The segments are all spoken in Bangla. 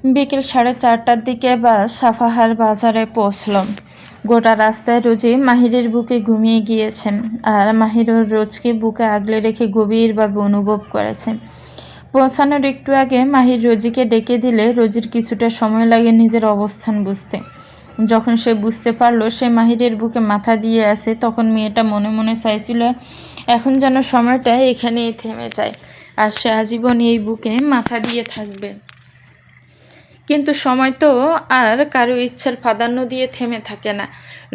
বিকেল 4:30টার দিকে বাস সাফাহার বাজারে পৌঁছল। গোটা রাস্তায় রোজি মাহিরের বুকে ঘুমিয়ে গিয়েছে, আর মাহিরও রোজকে বুকে আগলে রেখে গভীরভাবে অনুভব করেছে। পৌঁছানোর একটু আগে মাহির রোজিকে ডেকে দিলে রোজির কিছুটা সময় লাগে নিজের অবস্থান বুঝতে। যখন সে বুঝতে পারলো সে মাহিরের বুকে মাথা দিয়ে আছে, তখন মেয়েটা মনে মনে চাইছিল এখন যেন সময়টা এখানেই থেমে যায়, আর সে আজীবন এই বুকে মাথা দিয়ে থাকবে। কিন্তু সময় তো আর কারো ইচ্ছার প্রাধান্য দিয়ে থেমে থাকে না।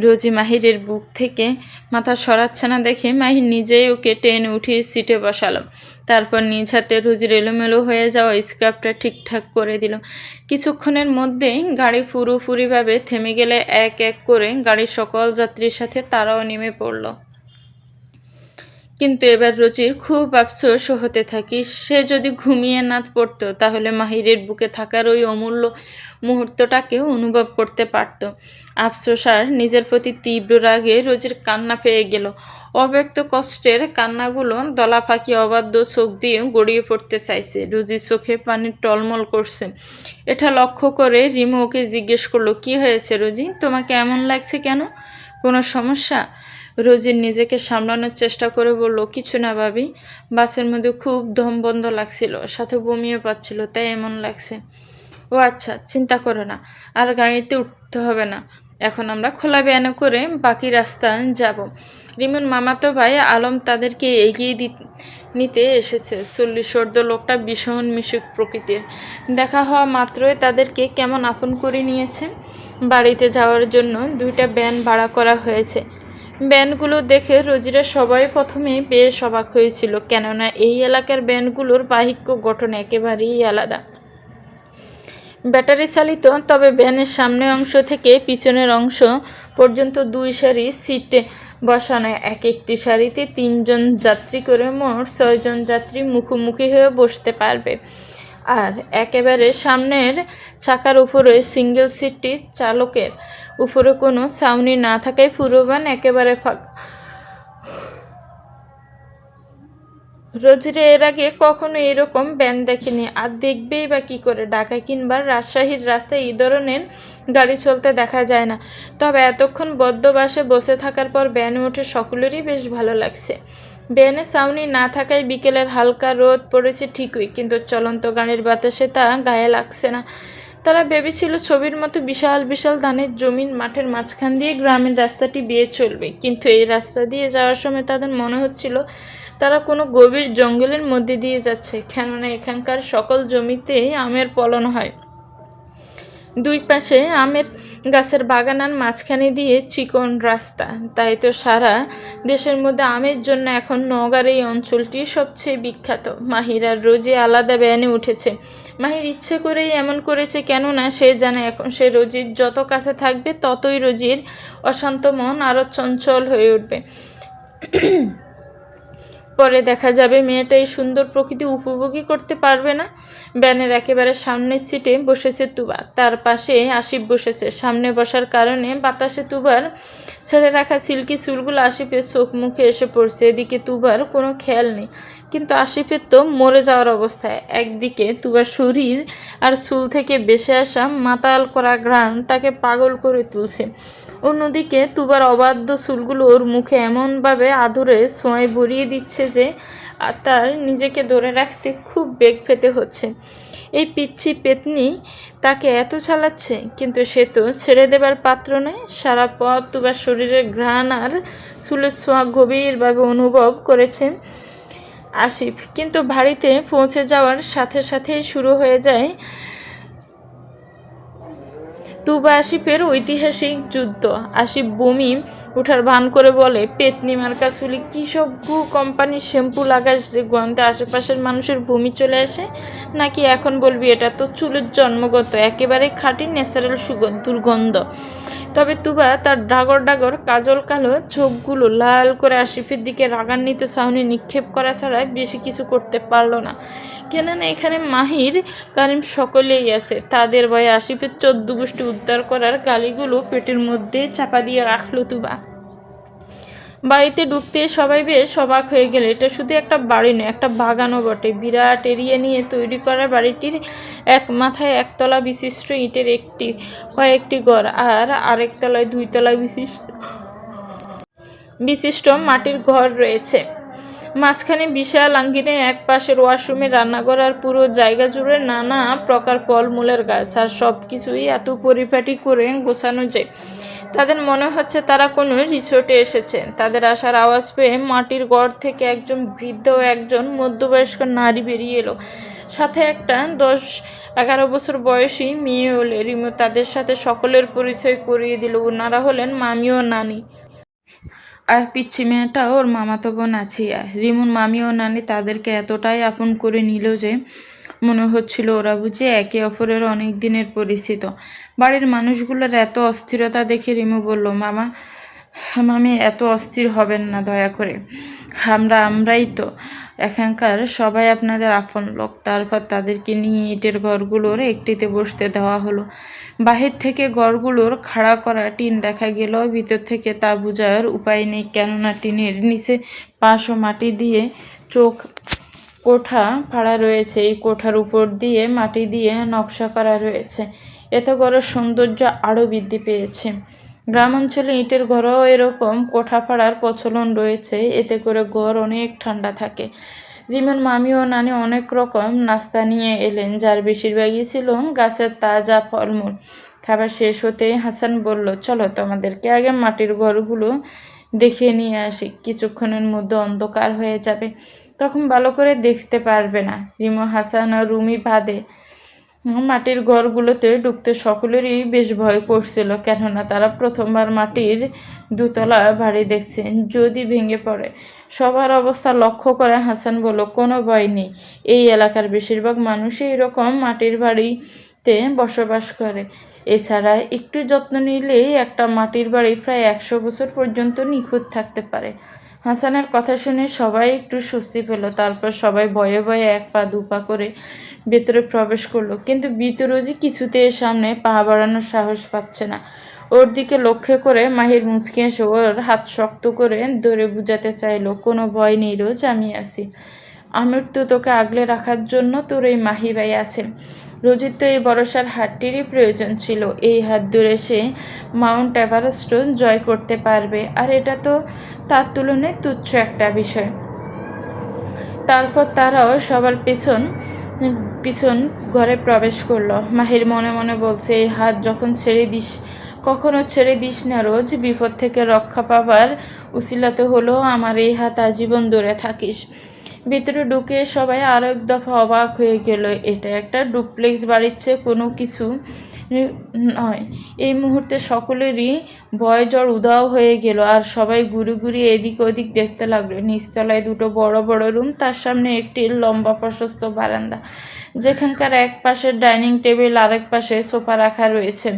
রোজি মাহিরের বুক থেকে মাথা সরাচ্ছে না দেখে মাহির নিজেই ওকে টেনে উঠিয়ে সিটে বসালো। তারপর নিজ হাতে রোজির এলোমেলো হয়ে যাওয়া স্কার্ফটা ঠিকঠাক করে দিল। কিছুক্ষণের মধ্যেই গাড়ি পুরোপুরিভাবে থেমে গেলে এক এক করে গাড়ির সকল যাত্রীর সাথে তারাও নেমে পড়ল। কিন্তু এবার রোজির খুব আফসোস হতে থাকে, সে যদি ঘুমিয়ে না পড়তো তাহলে মাহিরের বুকে থাকার ওই অমূল্য মুহূর্তটাকেও অনুভব করতে পারত। আফসোস আর নিজের প্রতি তীব্র রাগে রোজির কান্না পেয়ে গেল। অব্যক্ত কষ্টের কান্নাগুলো দলা ফাঁকি অবাধ্য চোখ দিয়ে গড়িয়ে পড়তে চাইছে। রোজির চোখে পানি টলমল করছে। এটা লক্ষ্য করে রিমু ওকে জিজ্ঞেস করলো, কি হয়েছে রোজি, তোমাকে এমন লাগছে কেন, কোনো সমস্যা? রোজির নিজেকে সামলানোর চেষ্টা করে বলল, কিছু না ভাবি, বাসের মধ্যে খুব দম বন্ধ লাগছিল, সাথে বমিও পাচ্ছিল, তাই এমন লাগছে। ও আচ্ছা, চিন্তা করো না, আর গাড়িতে উঠতে হবে না, এখন আমরা খোলা ভ্যানে করে বাকি রাস্তা যাব। রিমুর মামাতো ভাই আলম তাদেরকে এগিয়ে নিতে এসেছে। 40 লোকটা ভীষণ মিশুক প্রকৃতির। দেখা হওয়া মাত্রই তাদেরকে কেমন আপন করে নিয়েছে। বাড়িতে যাওয়ার জন্য 2টা ভ্যান ভাড়া করা হয়েছে। ব্যান্ডগুলো দেখে রোজিরা সবাই প্রথমে বেশ অবাক হয়েছিল, কেননা এই এলাকার ব্যান্ডগুলোর বাহিক্য গঠন একেবারেই আলাদা। ব্যাটারি চালিত, তবে ভ্যানের সামনের অংশ থেকে পিছনের অংশ পর্যন্ত 2 সারি সিটে বসানো। এক একটি সারিতে 3 জন যাত্রী করে মোট 6 জন যাত্রী মুখোমুখি হয়ে বসতে পারবে। আর একেবারে সামনের চাকার উপরে সিঙ্গেল সিটটি চালকের উপরে কোনো ছাউনি না থাকায় পুরো ভ্যান একেবারে ফাঁকা। রোজিরা এর আগে কখনো এরকম ভ্যান দেখেনি, আর দেখবেই বা কী করে। ঢাকা কিংবা রাজশাহীর রাস্তায় এই ধরনের গাড়ি চলতে দেখা যায় না। তবে এতক্ষণ বদ্ধ বাসে বসে থাকার পর ভ্যানে উঠে সকলেরই বেশ ভালো লাগছে। ভ্যানে ছাউনি না থাকায় বিকেলের হালকা রোদ পড়েছে ঠিকই, কিন্তু চলন্ত গাড়ির বাতাসে তা গায়ে লাগছে না। তারা ভেবেছিল ছবির মতো বিশাল বিশাল ধানের জমিন মাঠের মাঝখান দিয়ে গ্রামের রাস্তাটি বেয়ে চলবে, কিন্তু এই রাস্তা দিয়ে যাওয়ার সময় তাদের মনে হচ্ছিল তারা কোনো গভীর জঙ্গলের মধ্যে দিয়ে যাচ্ছে, কেননা এখানকার সকল জমিতেই আমের ফলন হয়। 2 পাশে আমের গাছের বাগান আর মাঝখানে দিয়ে চিকন রাস্তা। তাই তো সারা দেশের মধ্যে আমের জন্য এখন নওগাঁর এই অঞ্চলটি সবচেয়ে বিখ্যাত। মাহির আর রোজি আলাদা ভ্যানে উঠেছে। মাহির ইচ্ছে করেই এমন করেছে, কেননা সে জানে এখন সে রোজির যত কাছে থাকবে ততই রোজির অশান্ত মন আরও চঞ্চল হয়ে উঠবে। পরে দেখা যাবে মেয়েটা এই সুন্দর প্রকৃতি উপভোগই করতে পারবে না। ভ্যানের একেবারে সামনের সিটে বসেছে তুবা, তার পাশে আসিফ বসেছে। সামনে বসার কারণে বাতাসে তুবার ছেড়ে রাখা সিল্কি চুলগুলো আসিফের চোখ মুখে এসে পড়ছে। এদিকে তুবার কোনো খেয়াল নেই, কিন্তু আসিফের তো মরে যাওয়ার অবস্থায়। একদিকে তুবার শরীর আর চুল থেকে বেসে আসা মাতাল করা ঘ্রাণ তাকে পাগল করে তুলছে, অন্যদিকে তুবার অবাধ্য চুলগুলো ওর মুখে এমনভাবে আদরে ছোঁয়ায় ভরিয়ে দিচ্ছে যে তার নিজেকে ধরে রাখতে খুব বেগ পেতে হচ্ছে। এই পিচ্ছি পেতনি তাকে এত চালাচ্ছে, কিন্তু সে তো ছেড়ে দেবার পাত্র নয়। সারা পথ তুবার শরীরের ঘ্রাণ আর চুলের ছোঁয়া গভীরভাবে অনুভব করেছে আসিফ, কিন্তু বাড়িতে পৌঁছে যাওয়ার সাথে সাথেই শুরু হয়ে যায় তুবা আসিফের ঐতিহাসিক যুদ্ধ। আসিফ বমি উঠার ভান করে বলে, পেতনি মার্কা চুলে কী সব কোম্পানির শ্যাম্পু লাগাস যে গন্ধে আশেপাশের মানুষের বমি চলে আসে, নাকি এখন বলবি এটা তো চুলের জন্মগত একেবারে খাঁটি ন্যাচারাল দুর্গন্ধ। তবে তুবা তার ডাগর ডাগর কাজল কালো চোখগুলো লাল করে আসিফের দিকে রাগান্বিত ছাউনি নিক্ষেপ করা ছাড়া বেশি কিছু করতে পারল না, কেননা এখানে মাহির কারিম সকলেই আছে। তাদের ভয়ে আসিফের 14 গোষ্ঠী উদ্ধার করার গালিগুলো পেটের মধ্যে চাপা দিয়ে রাখল তুবা। বাড়িতে ঢুকতে সবাই বেশ অবাক হয়ে গেল। এটা শুধু একটা বাড়ি নয়, একটা বাগানও বটে। বিরাট এরিয়া নিয়ে তৈরি করা বাড়িটির এক মাথায় একতলা বিশিষ্ট ইটের কয়েকটি ঘর, আর আরেক তলায় 2 তলা বিশিষ্ট মাটির ঘর রয়েছে। মাঝখানে বিশাল আঙ্গিনে এক পাশের ওয়াশরুমে রান্নাঘর, আর পুরো জায়গা জুড়ে নানা প্রকার ফলমূলের গাছ, আর সব কিছুই এত পরিপাটি করে গোছানো যায় তাদের মনে হচ্ছে তারা কোনো রিসোর্টে এসেছে। তাদের আসার আওয়াজ পেয়ে মাটির ঘর থেকে একজন বৃদ্ধ ও একজন মধ্যবয়স্ক নারী বেরিয়ে এলো, সাথে একটা 10-11 বছর বয়সী মেয়ে হলে। রিমু তাদের সাথে সকলের পরিচয় করিয়ে দিল। ওনারা হলেন মামি ও নানি, আর পিচ্ছি মেয়েটা ওর মামাতো বোন আছিয়া। রিমুর মামি ও নানি তাদেরকে এতটাই আপন করে নিল যে মনে হচ্ছিল ওরা বুঝি একে অপরের অনেক দিনের পরিচিত। বাড়ির মানুষগুলোর এত অস্থিরতা দেখে রিমু বলল, মামি এত অস্থির হবেন না দয়া করে, আমরাই তো এখানকার সবাই আপনাদের আপন লোক। তারপর তাদেরকে নিয়ে ইটের ঘরগুলোর একটিতে বসতে দেওয়া হলো। বাহির থেকে ঘরগুলোর খাড়া করা টিন দেখা গেল, ভিতর থেকে তা বোঝার উপায় নেই, কেননা টিনের নিচে পাশ ও মাটি দিয়ে কোঠা ফাড়া রয়েছে। এই কোঠার উপর দিয়ে মাটি দিয়ে নকশা করা রয়েছে। এতে ঘরের সৌন্দর্য আরও বৃদ্ধি পেয়েছে। গ্রামাঞ্চলে ইটের ঘরেও এরকম কোঠা ফাড়ার প্রচলন রয়েছে, এতে করে ঘর অনেক ঠান্ডা থাকে। রিমন মামি ও নানি অনেক রকম নাস্তা নিয়ে এলেন, যার বেশিরভাগই ছিল গাছের তাজা ফলমূল। খাবার শেষ হতেই হাসান বলল, চলো তোমাদেরকে আগে মাটির ঘরগুলো দেখিয়ে নিয়ে আসি। কিছুক্ষণের মধ্যে অন্ধকার হয়ে যাবে, তখন ভালো করে দেখতে পারবে না। রিমো, হাসান আর রুমি বাদে মাটির ঘরগুলোতে ঢুকতে সকলেরই বেশ ভয় করছিল, কেননা তারা প্রথমবার মাটির 2তলা বাড়ি দেখছেন, যদি ভেঙে পড়ে। সবার অবস্থা লক্ষ্য করে হাসান বলল, কোনো ভয় নেই, এই এলাকার বেশিরভাগ মানুষই এরকম মাটির বাড়িতে বসবাস করে। এছাড়া একটু যত্ন নিলেই একটা মাটির বাড়ি প্রায় 100 বছর পর্যন্ত নিখুঁত থাকতে পারে। হাসানের কথা শুনে সবাই একটু স্বস্তি পেল। তারপর সবাই ভয়ে ভয়ে 1 পা 2 পা করে ভেতরে প্রবেশ করলো, কিন্তু বিতরজি কিছুতে সামনে পা বাড়ানোর সাহস পাচ্ছে না। ওর দিকে লক্ষ্য করে মাহির মুচকি এসে ওর হাত শক্ত করে ধরে বুঝাতে চাইলো, কোনো ভয় নেই রোজ, আমি আছি। আমির তো তোকে আগলে রাখার জন্য তোর এই মাহি ভাই আছে। রোজির তো এই ভরসার হাতটিরই প্রয়োজন ছিল। এই হাত ধরে সে মাউন্ট এভারেস্টও জয় করতে পারবে, আর এটা তো তার তুলনায় তুচ্ছ একটা বিষয়। তারপর তারাও সবার পিছন ঘরে প্রবেশ করলো। মাহির মনে মনে বলছে, এই হাত কখনো ছেড়ে দিস না রোজ, বিপদ থেকে রক্ষা পাবার উসিলাতে হলেও আমার এই হাত আজীবন ধরে থাকিস। ভিতরে ঢুকে সবাই আরও এক দফা অবাক হয়ে গেল। এটা একটা ডুপ্লেক্স বাড়ির চেয়ে কোনো কিছু নয়। এই মুহূর্তে সকলেরই ভয় জ্বর উধাও হয়ে গেল, আর সবাই ঘুরে এদিক ওদিক দেখতে লাগলো। নিচতলায় 2টো বড় বড় রুম, তার সামনে একটি লম্বা প্রশস্ত বারান্দা, যেখানকার এক পাশে ডাইনিং টেবিল, আরেক পাশে সোফা রাখা রয়েছে।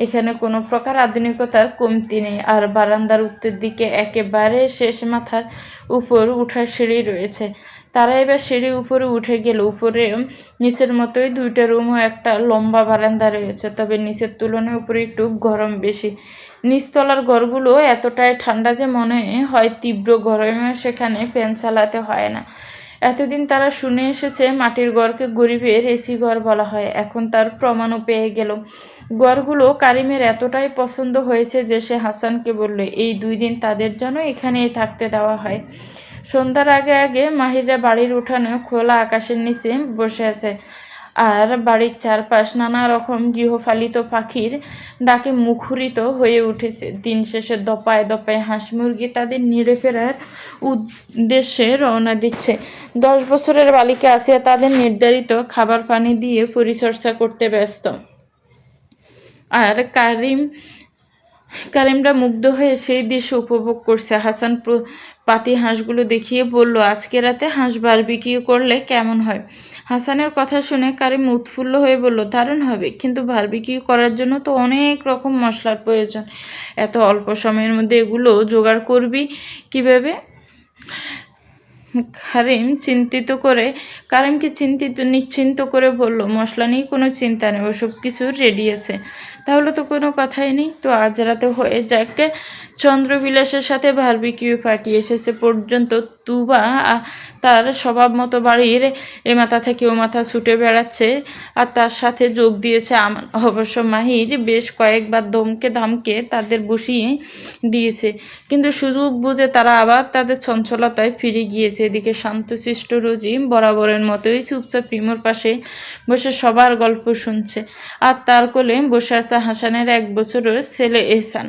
এখানে কোনো প্রকার আধুনিকতার কমতি নেই। আর বারান্দার উত্তর দিকে একেবারে শেষ মাথার উপর উঠার সিঁড়ি রয়েছে। তারা এবার সিঁড়ি উপরে উঠে গেল। উপরে নিচের মতোই 2টা রুম ও একটা লম্বা বারান্দা রয়েছে, তবে নিচের তুলনায় উপরে একটু গরম বেশি। নিচতলার ঘরগুলো এতটাই ঠান্ডা যে মনে হয় তীব্র গরমে সেখানে ফ্যান চালাতে হয় না। এতদিন তারা শুনে এসেছে মাটির ঘরকে গরিবের এসি ঘর বলা হয়, এখন তার প্রমাণও পেয়ে গেল। ঘরগুলো কারিমের এতটাই পছন্দ হয়েছে যে সে হাসানকে বলল, এই 2 দিন তাদের জন্য এখানেই থাকতে দেওয়া হয়। সন্ধ্যার আগে মাহিরা বাড়ির উঠানে খোলা আকাশের নিচে বসে আছে, আর বাড়ির চারপাশ নানা রকম গৃহপালিত পাখির ডাকে মুখরিত হয়ে উঠেছে। দিন শেষে দপায় দপায় হাঁস মুরগি তাদের নিড়ে ফেরার উদ্দেশ্যে রওনা দিচ্ছে। 10 বছরের বালিকা আসিয়া তাদের নির্ধারিত খাবার পানি দিয়ে পরিচর্যা করতে ব্যস্ত, আর কারিমরা মুগ্ধ হয়ে সেই দৃশ্য উপভোগ করছে। হাসান পাতি হাঁসগুলো দেখিয়ে বলল, আজকে রাতে হাঁস বারবিকিউ করলে কেমন হয়? হাসানের কথা শুনে কারিম উৎফুল্ল হয়ে বলল, দারুণ হবে, কিন্তু বারবিকিউ করার জন্য তো অনেক রকম মশলার প্রয়োজন। এত অল্প সময়ের মধ্যে এগুলো জোগাড় করবি কিভাবে? কারিমকে নিশ্চিন্ত করে বলল, মশলা নিয়ে কোনো চিন্তা নেই, ওসব কিছু রেডি আছে। তাহলে তো কোনো কথাই নেই, তো আজ রাতে হয়ে যাকে। চন্দ্রবিলাসের সাথে বারবিকিউ পার্টি এসেছে পর্যন্ত তুবা তার স্বভাব মতো বাড়ির এ মাথা থেকে ও মাথা ছুটে বেড়াচ্ছে, আর তার সাথে যোগ দিয়েছে আমান। অবশ্য মাহির বেশ কয়েকবার ধামকে তাদের বসিয়ে দিয়েছে, কিন্তু সুযোগ বুঝে তারা আবার তাদের চঞ্চলতায় ফিরে গিয়েছে। এদিকে শান্তশিষ্ট রোজি বরাবরের মতোই চুপচাপ প্রিমোর পাশে বসে সবার গল্প শুনছে, আর তার কোলে বসে আছে হাসানের 1 বছরের ছেলে এহসান।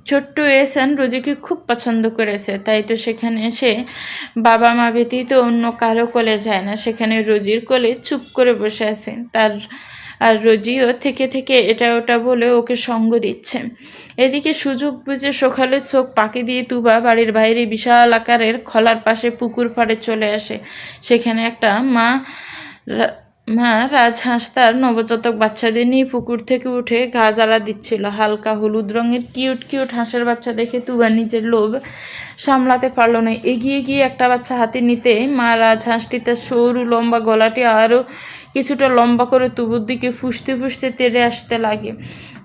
ছোট্ট এহসান রোজিকে খুব পছন্দ করেছে, তাই তো সেখানে সে বাবা মা ব্যতীত অন্য কারো কোলে যায় না, সেখানে রোজির কোলে চুপ করে বসে আছে। আর রোজিও থেকে থেকে এটা ওটা বলে ওকে সঙ্গ দিচ্ছে। এদিকে সুযোগ বুঝে সকালে চোখ পাকি দিয়ে তুবা বাড়ির বাইরে বিশাল আকারের খলার পাশে পুকুর পাড়ে চলে আসে। সেখানে একটা মা রাজহাঁস তার নবজাতক বাচ্চাদের নিয়ে পুকুর থেকে উঠে গা জ্বালা দিচ্ছিল। হালকা হলুদ রঙের কিউট কিউট হাঁসের বাচ্চা দেখে তুবা নিজের লোভ সামলাতে পারলো না। এগিয়ে গিয়ে একটা বাচ্চা হাতে নিতে মা রাজহাঁসটি তার সরু লম্বা গলাটি আরও কিছুটা লম্বা করে তুবুর দিকে ফুসতে ফুসতে তেড়ে আসতে লাগে।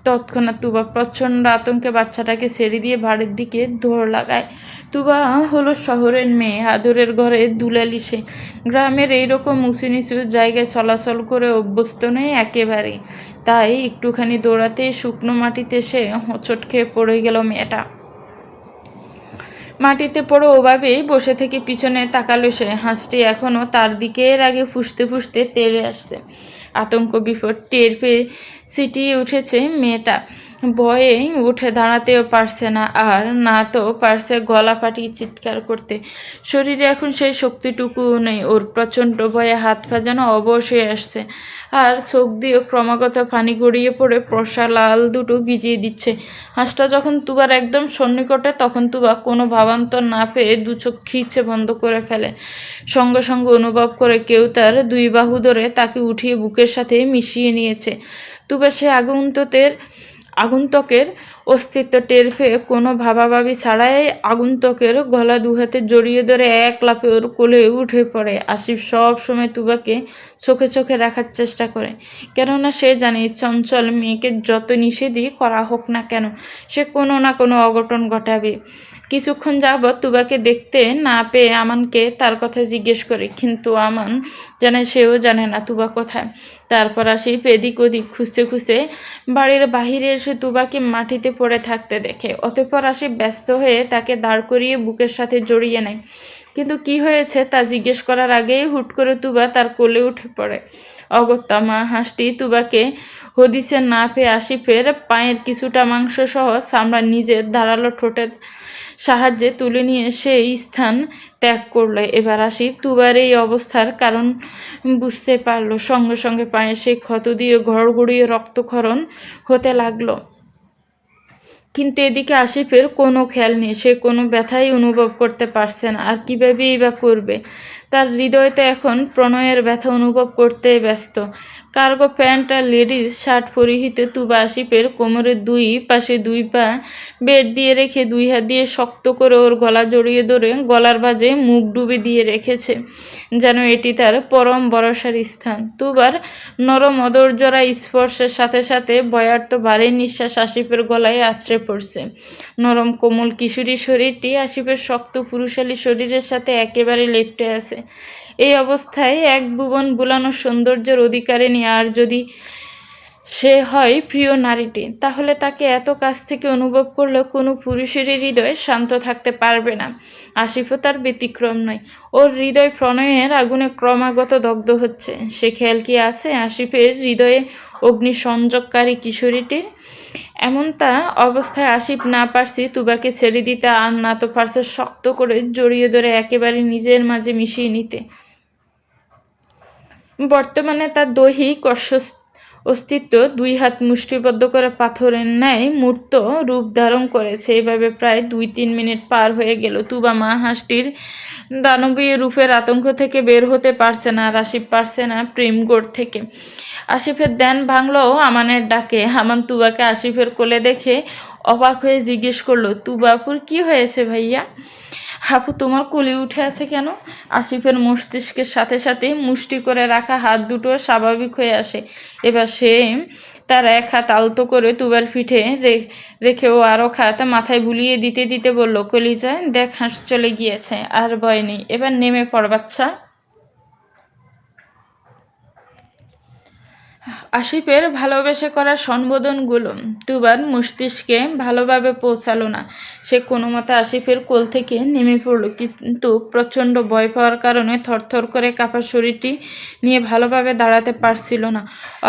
তৎক্ষণাৎ তুবা প্রচণ্ড আতঙ্কে বাচ্চাটাকে ছেড়ে দিয়ে বাড়ির দিকে দৌড় লাগায়। তুবা হলো শহরের মেয়ে, আদরের ঘরে দুলালি সে। গ্রামের এইরকম উঁচু নিচু জায়গায় চলাচল করে অভ্যস্ত নেই একেবারেই, তাই একটুখানি দৌড়াতে শুকনো মাটিতে সে হোঁচট খেয়ে পড়ে গেল মেয়েটা। মাটিতে পড়ে ওভাবেই বসে থেকে পিছনে তাকালো সে। হাঁসটি এখনও তার দিকে এর আগে ফুসতে ফুসতে তেড়ে আসছে। আতঙ্ক বিপদ টের পেয়ে সিটিয়ে উঠেছে মেয়েটা। ভয়ে উঠে দাঁড়াতেও পারছে না, আর না তো পারছে গলা ফাটিয়ে চিৎকার করতে। শরীরে এখন সেই শক্তিটুকু নেই ওর। প্রচণ্ড ভয়ে হাত পা যেন অবশ হয়ে আসছে, আর চোখ দিয়ে ক্রমাগত পানি গড়িয়ে পড়ে পশা লাল দুটো ভিজিয়ে দিচ্ছে। হাঁসটা যখন তুবার একদম সন্নিকটে, তখন তুবা কোনো ভাবান্তর না পেয়ে দু চোখ খিচে বন্ধ করে ফেলে। সঙ্গে সঙ্গে অনুভব করে কেউ তার 2 বাহু ধরে তাকে উঠিয়ে বুকের সাথে মিশিয়ে নিয়েছে। তুবা সে আগন্তুকের অস্তিত্ব টের পেয়ে কোনো ভাবাভাবি ছাড়াই আগন্তুকের গলা 2 হাতে জড়িয়ে ধরে এক লাফে ওর কোলে উঠে পড়ে। আসিফ সব সময় তুবাকে চোখে চোখে রাখার চেষ্টা করে, কেননা সে জানে চঞ্চল মেয়েকে যত নিষেধই করা হোক না কেন, সে কোনো না কোনো অঘটন ঘটাবে। কিছুক্ষণ যাবৎ তুবাকে দেখতে না পেয়ে আমানকে তার কথা জিজ্ঞেস করে, কিন্তু আমান জানে সেও জানে না তুবা কোথায়। তারপর আসিফ এদিক ওদিক খুঁজতে খুঁজতে বাড়ির বাহিরে এসে তুবাকে মাটিতে পড়ে থাকতে দেখে। অতঃপর আসিফ ব্যস্ত হয়ে তাকে দাঁড় করিয়ে বুকের সাথে জড়িয়ে নেয়, কিন্তু কি হয়েছে তা জিজ্ঞেস করার আগেই হুট করে তুবা তার কোলে উঠে পড়ে। অগত্যা মা হাঁসটি তুবাকে হদিসে না পেয়ে আসিফের পায়ের কিছুটা মাংস সহ চামড়া নিজের ধারালো ঠোঁটের সাহায্যে তুলে নিয়ে সেই স্থান ত্যাগ করলো। এবার আসিফ তুবার এই অবস্থার কারণ বুঝতে পারলো। সঙ্গে সঙ্গে পায়ে সেই ক্ষত দিয়ে ঘড়ঘড়িয়ে রক্তক্ষরণ হতে লাগলো। কিন্তু এদিকে আসিফের কোনো খেয়াল নেই, সে কোনো ব্যথাই অনুভব করতে পারছে না, আর কীভাবেই বা করবে। তার হৃদয়তে এখন প্রণয়ের ব্যথা অনুভব করতে ব্যস্ত। কার্গো প্যান্ট আর লেডিস শার্ট পরিহিত তুবা আসিফের কোমরের 2 পাশে 2 পা বেড দিয়ে রেখে 2 হাত দিয়ে শক্ত করে ওর গলা জড়িয়ে ধরে গলার ভাঁজে মুখ ডুবে দিয়ে রেখেছে, যেন এটি তার পরম ভরসার স্থান। তুবার নরম অদরজরা স্পর্শের সাথে সাথে ভয়ার্ত ভারী নিঃশ্বাস আসিফের গলায় আছড়ে পড়ছে। নরম কোমল কিশোরী শরীরটি আসিফের শক্ত পুরুষালী শরীরের সাথে একেবারে লেপ্টে আছে। এই অবস্থায় এক ভুবন বুলানো সৌন্দর্যের অধিকারিণী আর যদি সে হয় প্রিয় নারীটি, তাহলে তাকে এত কাছ থেকে অনুভব করলে কোনো পুরুষেরই হৃদয় শান্ত থাকতে পারবে না। আসিফও তার ব্যতিক্রম নয়। ওর হৃদয় প্রণয়ের আগুনে ক্রমাগত দগ্ধ হচ্ছে। সে খেয়াল কি আছে আসিফের হৃদয়ে অগ্নি সংযোগকারী কিশোরীটির? এমনটা অবস্থায় আসিফ না পারছি তুবাকে ছেড়ে দিতে, আর না তো পারছে শক্ত করে জড়িয়ে ধরে একেবারে নিজের মাঝে মিশিয়ে নিতে। বর্তমানে তার দৈহিক অস্তিত্ব 2 হাত মুষ্টিবদ্ধ করে পাথরের ন্যায় মূর্ত রূপ ধারণ করেছে। এইভাবে প্রায় 2-3 মিনিট পার হয়ে গেল। তুবা মা হাঁসটির দানবীয় রূপের আতঙ্ক থেকে বের হতে পারছে না, আর আসিফ পারছে না প্রেমগড় থেকে। আসিফের ধ্যান ভাঙলো আমানের ডাকে। আমান তুবাকে আসিফের কোলে দেখে অবাক হয়ে জিজ্ঞেস করলো, তুবাপুর কি হয়েছে ভাইয়া? হাপু তোমার কোলে উঠে আছে কেন? আসিফের মস্তিষ্কের সাথে সাথে মুষ্টি করে রাখা হাত দুটো স্বাভাবিক হয়ে আসে। এবার সে তার এক হাত আলতো করে তুবার পিঠে রেখে ও আরো হাত মাথায় বুলিয়ে দিতে দিতে বলল, কলিজায় দেখ, হাঁস চলে গিয়েছে, আর ভয় নেই, এবার নেমে পড় বাচ্চা। আসিফের ভালোবেসে করা সম্বোধনগুলো তুবার মস্তিষ্কে ভালোভাবে পৌঁছালো না। সে কোনো মতে আসিফের কোল থেকে নেমে পড়ল, কিন্তু প্রচণ্ড ভয় পাওয়ার কারণে থরথর করে কাঁপা শরীরটি নিয়ে ভালোভাবে দাঁড়াতে পারছিল না।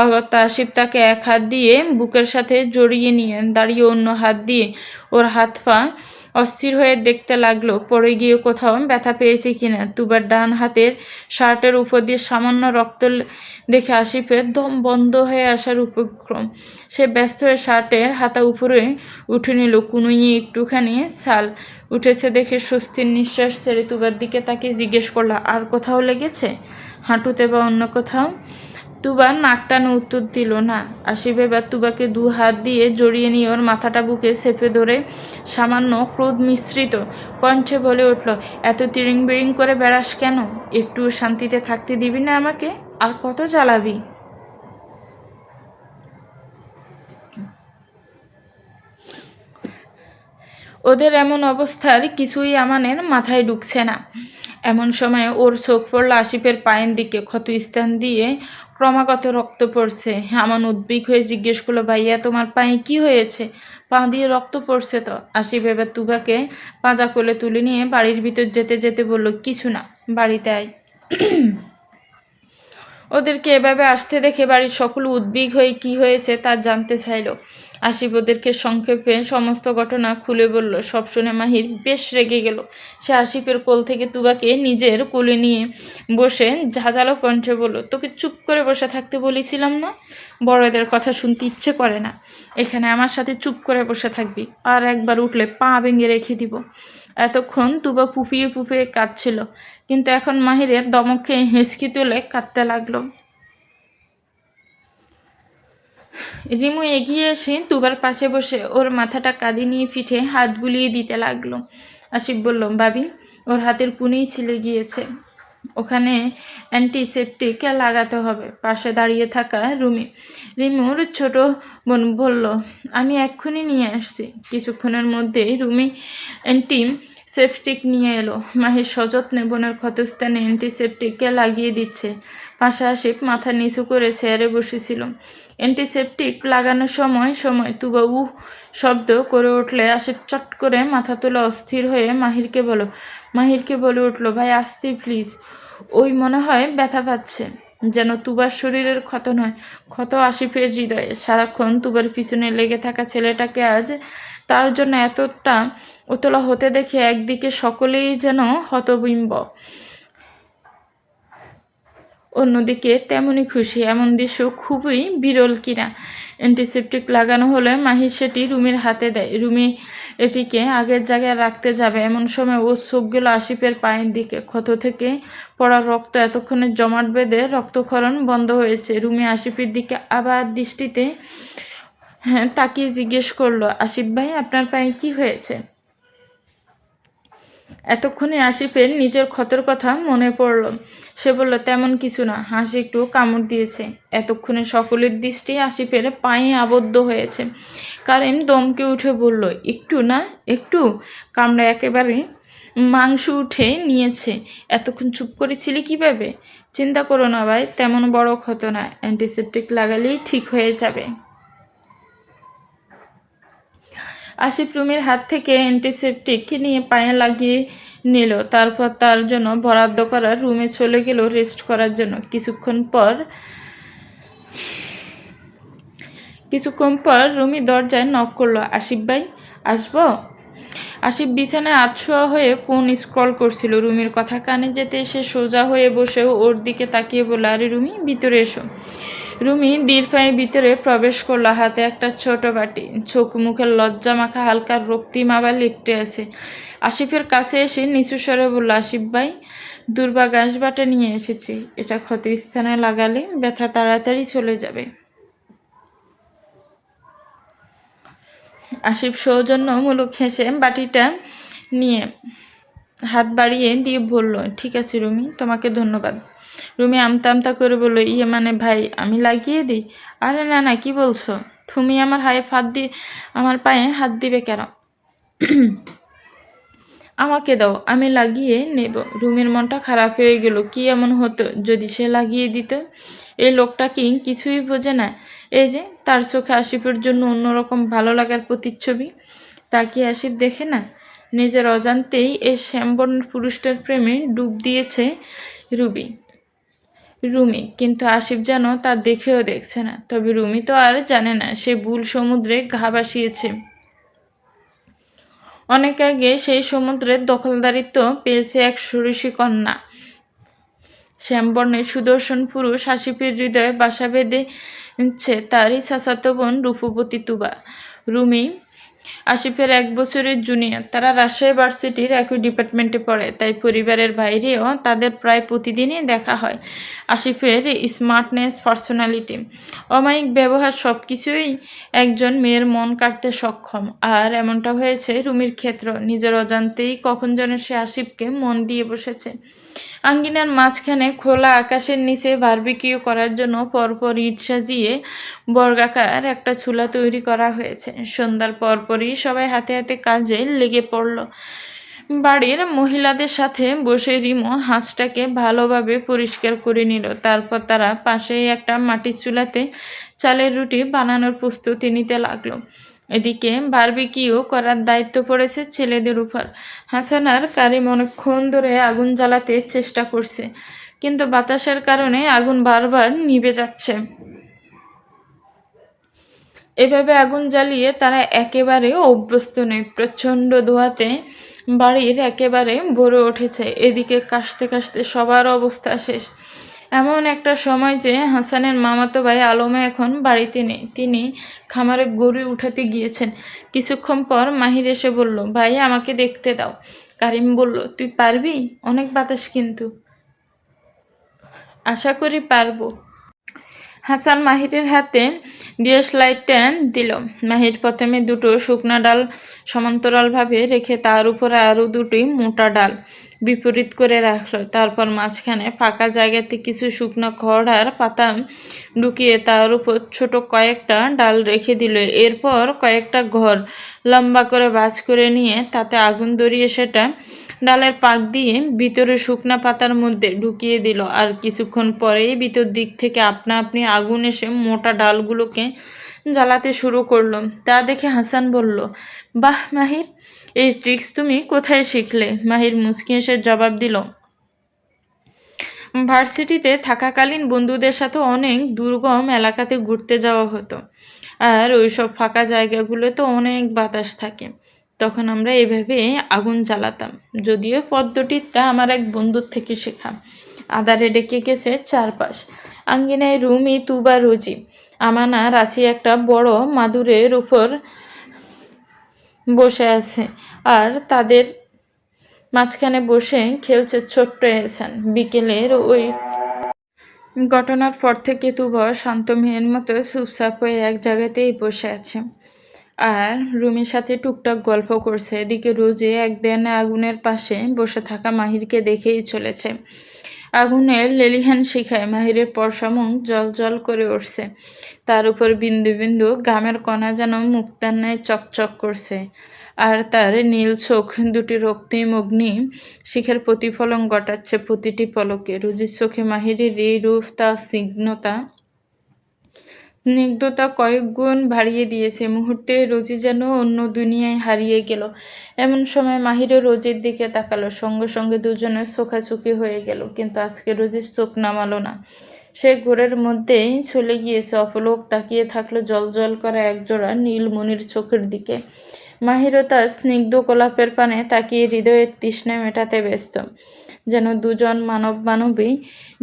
অগত্যা আসিফ তাকে এক হাত দিয়ে বুকের সাথে জড়িয়ে নিয়ে দাঁড়িয়ে অন্য হাত দিয়ে ওর হাত পা অস্থির হয়ে দেখতে লাগলো পড়ে গিয়ে কোথাও ব্যথা পেয়েছে কিনা। তুবার ডান হাতের শার্টের উপর দিয়ে সামান্য রক্ত দেখে আসিফের দম বন্ধ হয়ে আসার উপক্রম। সে ব্যস্ত হয়ে শার্টের হাতা উপরে উঠে নিল, কুনুইয়ে একটুখানি ছাল উঠেছে দেখে স্বস্তির নিঃশ্বাস ছেড়ে তুবার দিকে তাকে জিজ্ঞেস করলো, আর কোথাও লেগেছে, হাঁটুতে বা অন্য কোথাও? তুবা নাক টানে উত্তর দিল না। আসিফ এবার তুবাকে দু হাত দিয়ে জড়িয়ে নিয়ে ওর মাথাটা বুকে চেপে ধরে সামান্য ক্রোধ মিশ্রিত কণ্ঠে বলে উঠল, এত তিরিং বিরিং করে বেড়াস কেন? একটু শান্তিতে থাকতে দিবি না আমাকে? আর কত জ্বালাবি? ওদের এমন অবস্থার কিছুই আমানের মাথায় ঢুকছে না। এমন সময় ওর চোখ পড়ল আসিফের পায়ের দিকে, ক্ষত স্থান দিয়ে ক্রমাগত রক্ত পড়ছে। আমান উদ্বিগ হয়ে জিজ্ঞেস করলো, ভাইয়া তোমার পায়ে কি হয়েছে? পা দিয়ে রক্ত পড়ছে তো। আসিফ এবার তুবাকে পাঁজা কোলে তুলে নিয়ে বাড়ির ভিতর যেতে যেতে বলল, কিছু না, বাড়িতে আয়। ওদেরকে এভাবে আসতে দেখে বাড়ির সকলে উদ্বিগ হয়ে কি হয়েছে তা জানতে চাইল। আসিফ ওদেরকে সংক্ষেপে সমস্ত ঘটনা খুলে বলল। সব শুনে মাহির বেশ রেগে গেল। সে আসিফের কোল থেকে তুবাকে নিজের কোলে নিয়ে বসে ঝাঁঝালো কণ্ঠে বলল, তোকে চুপ করে বসে থাকতে বলেছিলাম না? বড়দের কথা শুনতে ইচ্ছে করে না। এখানে আমার সাথে চুপ করে বসে থাকবি, আর একবার উঠলে পা ভেঙে রেখে দিব। এতক্ষণ তুবা ফুপিয়ে ফুপিয়ে কাঁদছিল, কিন্তু এখন মাহিরের দমক খেয়ে হেঁচকি তুলে কাঁদতে লাগলো। রিমু এগিয়ে এসে তুবার পাশে বসে ওর মাথাটা কাঁধে নিয়ে পিঠে হাত বুলিয়ে দিতে লাগলো। আসিফ বলল, ভাবি, ওর হাতের কুনেই ছিলে গিয়েছে, ওখানে অ্যান্টিসেপটিক লাগাতে হবে। পাশে দাঁড়িয়ে থাকা রিমুর ছোট বোন বলল, আমি এক্ষুনি নিয়ে আসছি। কিছুক্ষণের মধ্যেই রুমি অ্যান্টিসেপটিক নিয়ে এলো। মাহির সযত্নে বোনের ক্ষতস্থানে অ্যান্টিসেপটিককে লাগিয়ে দিচ্ছে। পাশে আসিফ মাথা নিচু করে চেয়ারে বসেছিল। অ্যান্টিসেপটিক লাগানোর সময় সময় তুবা উহ শব্দ করে উঠলে আসিফ চট করে মাথা তুলে অস্থির হয়ে মাহিরকে বলে উঠল, ভাই আসতে প্লিজ, ওই মনে হয় ব্যথা পাচ্ছে। যেন তুবার শরীরের ক্ষত নয়, ক্ষত আসিফের হৃদয়ে। সারাক্ষণ তুবার পিছনে লেগে থাকা ছেলেটাকে আজ তার জন্য এতটা উতলা হতে দেখে একদিকে সকলেই যেন হতবিম্ব, অন্যদিকে তেমনই খুশি। এমন দৃশ্য খুবই বিরল কিনা। অ্যান্টিসেপটিক লাগানো হলে মাহির সেটি রুমির হাতে দেয়। রুমি এটিকে আগের জায়গায় রাখতে যাবে, এমন সময় ও চোখ গেল আসিফের পায়ের দিকে। ক্ষত থেকে পড়া রক্ত এতক্ষণে জমাট বেঁধে রক্তক্ষরণ বন্ধ হয়েছে। রুমি আসিফের দিকে আবার দৃষ্টিতে তাকিয়ে জিজ্ঞেস করলো, আসিফ ভাই, আপনার পায়ে কি হয়েছে? এতক্ষণে আসিফের নিজের ক্ষতের কথা মনে পড়ল। সে বলল, তেমন কিছু না, হাঁস একটু কামড় দিয়েছে। এতক্ষণে সকলের দৃষ্টি আসিফের পায়ে আবদ্ধ হয়েছে। কারিম দমকে উঠে বলল, একটু না, একটু কামড়ে একেবারে মাংস উঠে নিয়েছে। এতক্ষণ চুপ করেছিলি কীভাবে? চিন্তা করো না ভাই, তেমন বড় ক্ষত না, অ্যান্টিসেপটিক লাগালেই ঠিক হয়ে যাবে। আসিফ রুমির হাত থেকে অ্যান্টিসেপটিক নিয়ে পায়ে লাগিয়ে নিল। তারপর তার জন্য বরাদ্দ করা রুমে চলে গেল রেস্ট করার জন্য। কিছুক্ষণ পর রুমি দরজায় নক করলো। আসিফ ভাই, আসবো? আসিফ বিছানায় আধশোয়া হয়ে ফোন স্ক্রল করছিল। রুমির কথা কানে যেতে সে সোজা হয়ে বসে ওর দিকে তাকিয়ে বলল, আরে রুমি, ভিতরে এসো। রুমি ধীর পায়ে ভিতরে প্রবেশ করলো। হাতে একটা ছোট বাটি, চোখ মুখের লজ্জা মাখা হালকা রক্তিম আবার লিপটে আছে। আসিফের কাছে এসে নিচু স্বরে বলল, আসিফ ভাই, দুর্বা ঘাস বাটা নিয়ে এসেছি, এটা ক্ষতস্থানে লাগালে ব্যথা তাড়াতাড়ি চলে যাবে। আসিফ সৌজন্যমূলক হেসে বাটিটা নিয়ে হাত বাড়িয়ে দিয়ে বলল, ঠিক আছে রুমি, তোমাকে ধন্যবাদ। রুমি আমতা আমতা করে বলল, ইয়ে মানে ভাই, আমি লাগিয়ে দিই? আরে না না, কি বলছো? তুমি আমার পায়ে হাত দিবে কেন? আমাকে দাও, আমি লাগিয়ে নেব। রুমির মনটা খারাপ হয়ে গেল। কি এমন হতো যদি সে লাগিয়ে দিত? এই লোকটা কি কিছুই বোঝে না? এই যে তার চোখে আসিফের জন্য অন্যরকম ভালো লাগার প্রতিচ্ছবি, তা কি আসিফ দেখে না? নিজের অজান্তেই এই শ্যামবর্ণের পুরুষটার প্রেমে ডুব দিয়েছে রুমি, কিন্তু আসিফ যেন তা দেখেও দেখছে না। তবে রুমি তো আর জানে না সে ভুল সমুদ্রে ঘা ভাসিয়েছে। অনেক আগে সেই সমুদ্রের দখলদারিত্ব পেয়েছে এক ষোড়শী কন্যা। শ্যামবর্ণের সুদর্শন পুরুষ আসিফের হৃদয়ে বাসা বেঁধেছে তারই চাচাতো বোন রূপবতী তুবা। রুমি আসিফের 1 বছরের জুনিয়র। তারা রাজশাহী ভার্সিটির একই ডিপার্টমেন্টে পড়ে, তাই পরিবারের বাইরেও তাদের প্রায় প্রতিদিনই দেখা হয়। আসিফের স্মার্টনেস, পার্সোনালিটি, অমায়িক ব্যবহার সব কিছুই একজন মেয়ের মন কাড়তে সক্ষম। আর এমনটা হয়েছে রুমির ক্ষেত্র। নিজের অজান্তেই কখন যেন সে আসিফকে মন দিয়ে বসেছে। আঙ্গিনার মাঝখানে খোলা আকাশের নিচে বারবিকিউ করার জন্য পরপর ইট সাজিয়ে বর্গাকার একটা চুলা তৈরি করা হয়েছে। সন্ধ্যার পরপরই সবাই হাতে হাতে কাজে লেগে পড়ল। বাড়ির মহিলাদের সাথে বসে রিমো হাঁসটাকে ভালোভাবে পরিষ্কার করে নিল। তারপর তারা পাশেই একটা মাটির চুলাতে চালের রুটি বানানোর প্রস্তুতি নিতে লাগলো। এদিকে বারবিকিউ করার দায়িত্ব পড়েছে ছেলেদের উপর। হাসান আর কারিম অনেকক্ষণ ধরে আগুন জ্বালাতে চেষ্টা করছে, কিন্তু বাতাসের কারণে আগুন বারবার নিভে যাচ্ছে। এভাবে আগুন জ্বালিয়ে তারা একেবারে অভ্যস্ত নেই। প্রচণ্ড ধোঁয়াতে বাড়ির একেবারে ভরে উঠেছে। এদিকে কাশতে কাশতে সবার অবস্থা শেষ। এমন একটা সময় যে হাসানের মামাতো ভাই আলমে এখন বাড়িতে নেই, তিনি খামারে গরু উঠাতে গিয়েছেন। কিছুক্ষণ পর মাহির এসে বলল, ভাই আমাকে দেখতে দাও। কারিম বলল, তুই পারবি? অনেক বাতাস কিন্তু। আশা করি পারবো। হাসান মাহিরের হাতে লাইটটা দিল। মাহির প্রথমে দুটো শুকনা ডাল সমান্তরালভাবে রেখে তার উপরে আরও দুটি মোটা ডাল বিপরীত করে রাখলো। তারপর মাঝখানে ফাঁকা জায়গাতে কিছু শুকনো খড় আর পাতা ঢুকিয়ে তার উপর ছোট কয়েকটা ডাল রেখে দিল। এরপর কয়েকটা ঘর লম্বা করে ভাঁজ করে নিয়ে তাতে আগুন ধরিয়ে সেটা ডালের পাক দিয়ে ভিতরে শুকনা পাতার মধ্যে ঢুকিয়ে দিল। আর কিছুক্ষণ পরেই ভিতর দিক থেকে আপনা আপনি আগুন এসে মোটা ডালগুলোকে জ্বালাতে শুরু করলো। তা দেখে হাসান বলল, বাহ মাহির, এই ট্রিক্স তুমি কোথায় শিখলে? মাহির মুচকি এসে জবাব দিল, ভার্সিটিতে থাকাকালীন বন্ধুদের সাথে অনেক দুর্গম এলাকাতে ঘুরতে যাওয়া হতো, আর ওইসব ফাঁকা জায়গাগুলো তো অনেক বাতাস থাকে। তখন আমরা এভাবে আগুন জ্বালাতাম। যদিও পদ্ধতিটা আমার এক বন্ধুর থেকে শেখা। আধারে ডেকে গেছে চারপাশ। আঙ্গিনায় রুমি, তুবা, রোজি, আমানা, রাঁচি একটা বড় মাদুরের উপর বসে আছে, আর তাদের মাঝখানে বসে খেলছে ছোট্ট এহসান। বিকেলের ওই ঘটনার পর থেকে তুবা শান্ত মেয়ের মতো চুপচাপ হয়ে এক জায়গাতেই বসে আছে আর রুমির সাথে টুকটাক গল্প করছে। এদিকে রোজে একদিন আগুনের পাশে বসে থাকা মাহিরকে দেখেই চলেছে। আগুনের লেলিহান শিখায় মাহিরের পরশা মুখ জল জল করে উঠছে। তার উপর বিন্দু বিন্দু ঘামের কণা যেন মুক্তার ন্যায় চকচক করছে, আর তার নীল চোখ দুটি রক্তিম অগ্নি শিখের প্রতিফলন ঘটাচ্ছে প্রতিটি পলকে। রোজির চোখে মাহিরের এই রূপ, তার স্নিগ্ধতা কয়েক গুণ বাড়িয়ে দিয়েছে। মুহূর্তে রোজি যেন অন্য দুনিয়ায় হারিয়ে গেল। এমন সময় মাহিরও রোজির দিকে তাকালো। সঙ্গে সঙ্গে দুজনের চোখাচোখি হয়ে গেল, কিন্তু আজকে রোজির চোখ নামালো না। সে ঘোরের মধ্যেই চলে গিয়েছে, অপলক তাকিয়ে থাকলো জল করা একজোড়া নীলমণির চোখের দিকে। মাহিরও তার স্নিগ্ধ গোলাপের পানে তাকিয়ে হৃদয়ের তৃষ্ণা মেটাতে ব্যস্ত, যেন দুজন মানবী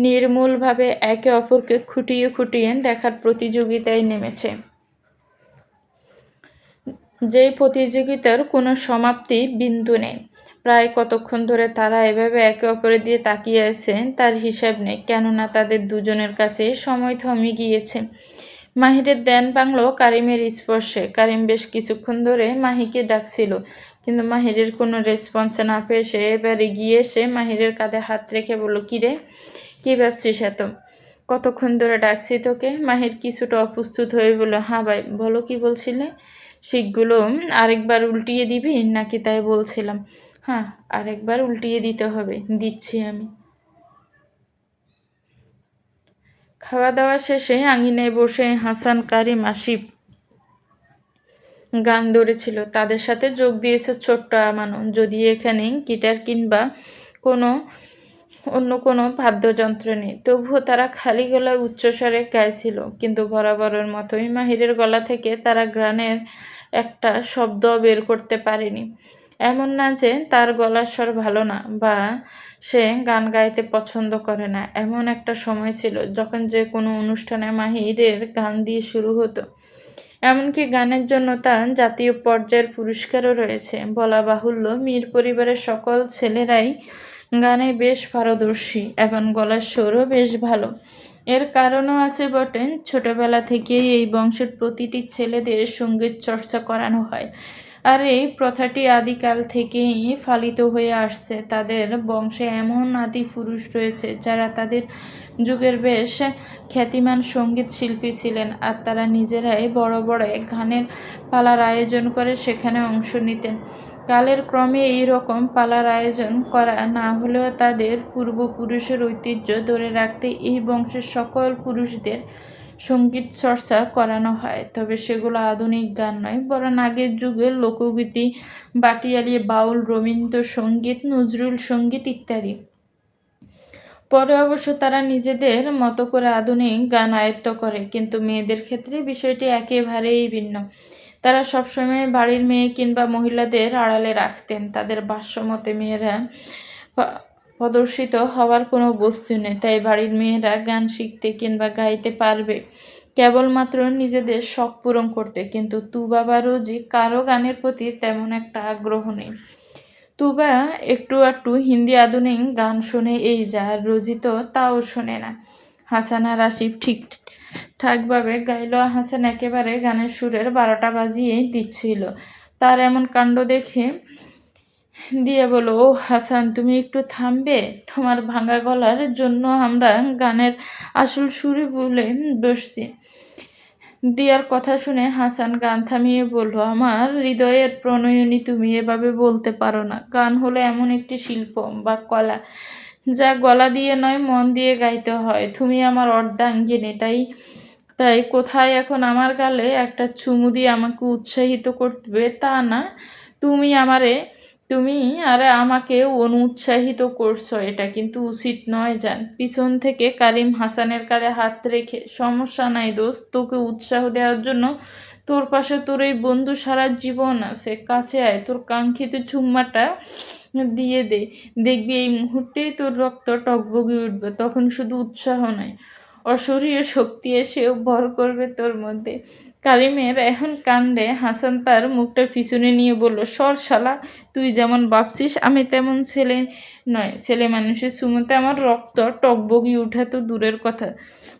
নির্মূলভাবে একে অপরকে খুঁটিয়ে খুঁটিয়ে দেখার প্রতিযোগিতায় নেমেছে, যেই প্রতিযোগিতার কোনো সমাপ্তি বিন্দু নেই। প্রায় কতক্ষণ ধরে তারা এভাবে একে অপরের দিয়ে তাকিয়ে আছে তার হিসাব নেই, কেননা তাদের দুজনের কাছে সময় থমে গিয়েছে। মাহিরের ধ্যান ভাঙল কারিমের স্পর্শে। কারিম বেশ কিছুক্ষণ ধরে মাহিকে ডাকছিল, কিন্তু মাহিরের কোনো রেসপন্স না পেয়ে সে এবারে গিয়ে সে মাহিরের কাঁধে হাত রেখে বলল, কিরে, কি ভাবছিস এত? কতক্ষণ ধরে ডাকছি তোকে? মাহির কিছুটা অপ্রস্তুত হয়ে বলল, হ্যাঁ ভাই বলো, কি বলছিলে? শিখগুলো আরেকবার উল্টিয়ে দিবি নাকি তাই বলছিলাম? হ্যাঁ, আরেকবার উল্টিয়ে দিতে হবে, দিচ্ছি আমি। খাওয়া দাওয়া শেষে আঙিনায় বসে হাসান, কারিম, আসিফ গান ধরেছিল। তাদের সাথে যোগ দিয়েছে ছোট্ট আমানও, যদি এখানে গিটার কিংবা কোনো অন্য কোনো বাদ্যযন্ত্র নেই, তবুও তারা খালি গলায় উচ্চস্বরে গাইছিল। কিন্তু বরাবরের মতোই মাহিরের গলা থেকে তারা গানের একটা শব্দ বের করতে পারেনি। এমন না যে তার গলার স্বর ভালো না বা সে গান গাইতে পছন্দ করে না। এমন একটা সময় ছিল যখন যে কোনো অনুষ্ঠানে মাহিরের গান দিয়ে শুরু হতো। এমনকি গানের জন্য তার জাতীয় পর্যায়ের পুরস্কারও রয়েছে। বলা বাহুল্য, মীর পরিবারের সকল ছেলেরাই গানে বেশ পারদর্শী এবং গলার স্বরও বেশ ভালো। এর কারণও আছে বটে, ছোটবেলা থেকেই এই বংশের প্রতিটি ছেলেদের সঙ্গীত চর্চা করানো হয়। আর এই প্রথাটি আদিকাল থেকেই পালিত হয়ে আসছে। তাদের বংশে এমন আদি পুরুষ রয়েছে যারা তাদের যুগের বেশ খ্যাতিমান সঙ্গীত শিল্পী ছিলেন, আর তারা নিজেরাই বড় বড় গানের পালার আয়োজন করে সেখানে অংশ নিতেন। কালের ক্রমে এই রকম পালার আয়োজন করা না হলেও তাদের পূর্বপুরুষের ঐতিহ্য ধরে রাখতে এই বংশের সকল পুরুষদের সঙ্গীত চর্চা করানো হয়। তবে সেগুলো আধুনিক গান নয়, বরং আগের যুগের লোকগীতি, বাটিয়ালি, বাউল, রবীন্দ্রসঙ্গীত, নজরুল সঙ্গীত ইত্যাদি। পরে অবশ্য তারা নিজেদের মতো করে আধুনিক গান আয়ত্ত করে, কিন্তু মেয়েদের ক্ষেত্রে বিষয়টি একেবারেই ভিন্ন। তারা সবসময় বাড়ির মেয়ে কিংবা মহিলাদের আড়ালে রাখতেন। তাদের ভাষ্যমতে মেয়েরা প্রদর্শিত হওয়ার কোনো বস্তু নেই, তাই বাড়ির মেয়েরা গান শিখতে কিংবা গাইতে পারবে কেবলমাত্র নিজেদের শখ পূরণ করতে। কিন্তু তুবা বা রোজি কারো গানের প্রতি তেমন একটা আগ্রহ নেই। তুবা একটু একটু হিন্দি আধুনিক গান শোনে এই যা, রোজি তো তাও শোনে না। হাসান আর আসিফ ঠিকঠাকভাবে গাইল, হাসান একেবারে গানের সুরের 12টা বাজিয়ে দিচ্ছিল। তার এমন কাণ্ড দেখে দিয়ে বলো, ও হাসান, তুমি একটু থামবে? তোমার ভাঙা গলার জন্য আমরা গানের আসল সুরে বলে বসছি। দিয়ার কথা শুনে হাসান গান থামিয়ে বলল, আমার হৃদয়ের প্রণয়নী, তুমি এভাবে বলতে পারো না। গান হলো এমন একটি শিল্প বা কলা যা গলা দিয়ে নয়, মন দিয়ে গাইতে হয়। তুমি আমার অর্ধাঙ্গিনী, তাই তাই কোথায় এখন আমার গালে একটা চুমু দিয়ে আমাকে উৎসাহিত করবে তা না, তুমি আমারে তুমি আরে আমাকে অনুৎসাহিত করছো, এটা কিন্তু উচিত নয়। যান। পিছন থেকে কারিম হাসানের কাঁধে হাত রেখে, সমস্যা নাই দোস্ত, তোকে উৎসাহ দেওয়ার জন্য তোর পাশে তোর এই বন্ধু সারা জীবন আছে। কাছে আয়, তোর কাঙ্ক্ষিত চুম্মাটা দিয়ে দে, দেখবি এই মুহূর্তেই তোর রক্ত টকবগে উঠবে। তখন শুধু উৎসাহ নয়, অশরীয় শক্তি এসেও ভর করবে তোর মধ্যে। কারিমের এখন কাণ্ডে হাসান তার মুখটা পিছনে নিয়ে বলল, সর শালা, তুই যেমন ভাবছিস আমি তেমন ছেলে নয়। ছেলে মানুষের চুমোতে আমার রক্ত টকবগি উঠা তো দূরের কথা,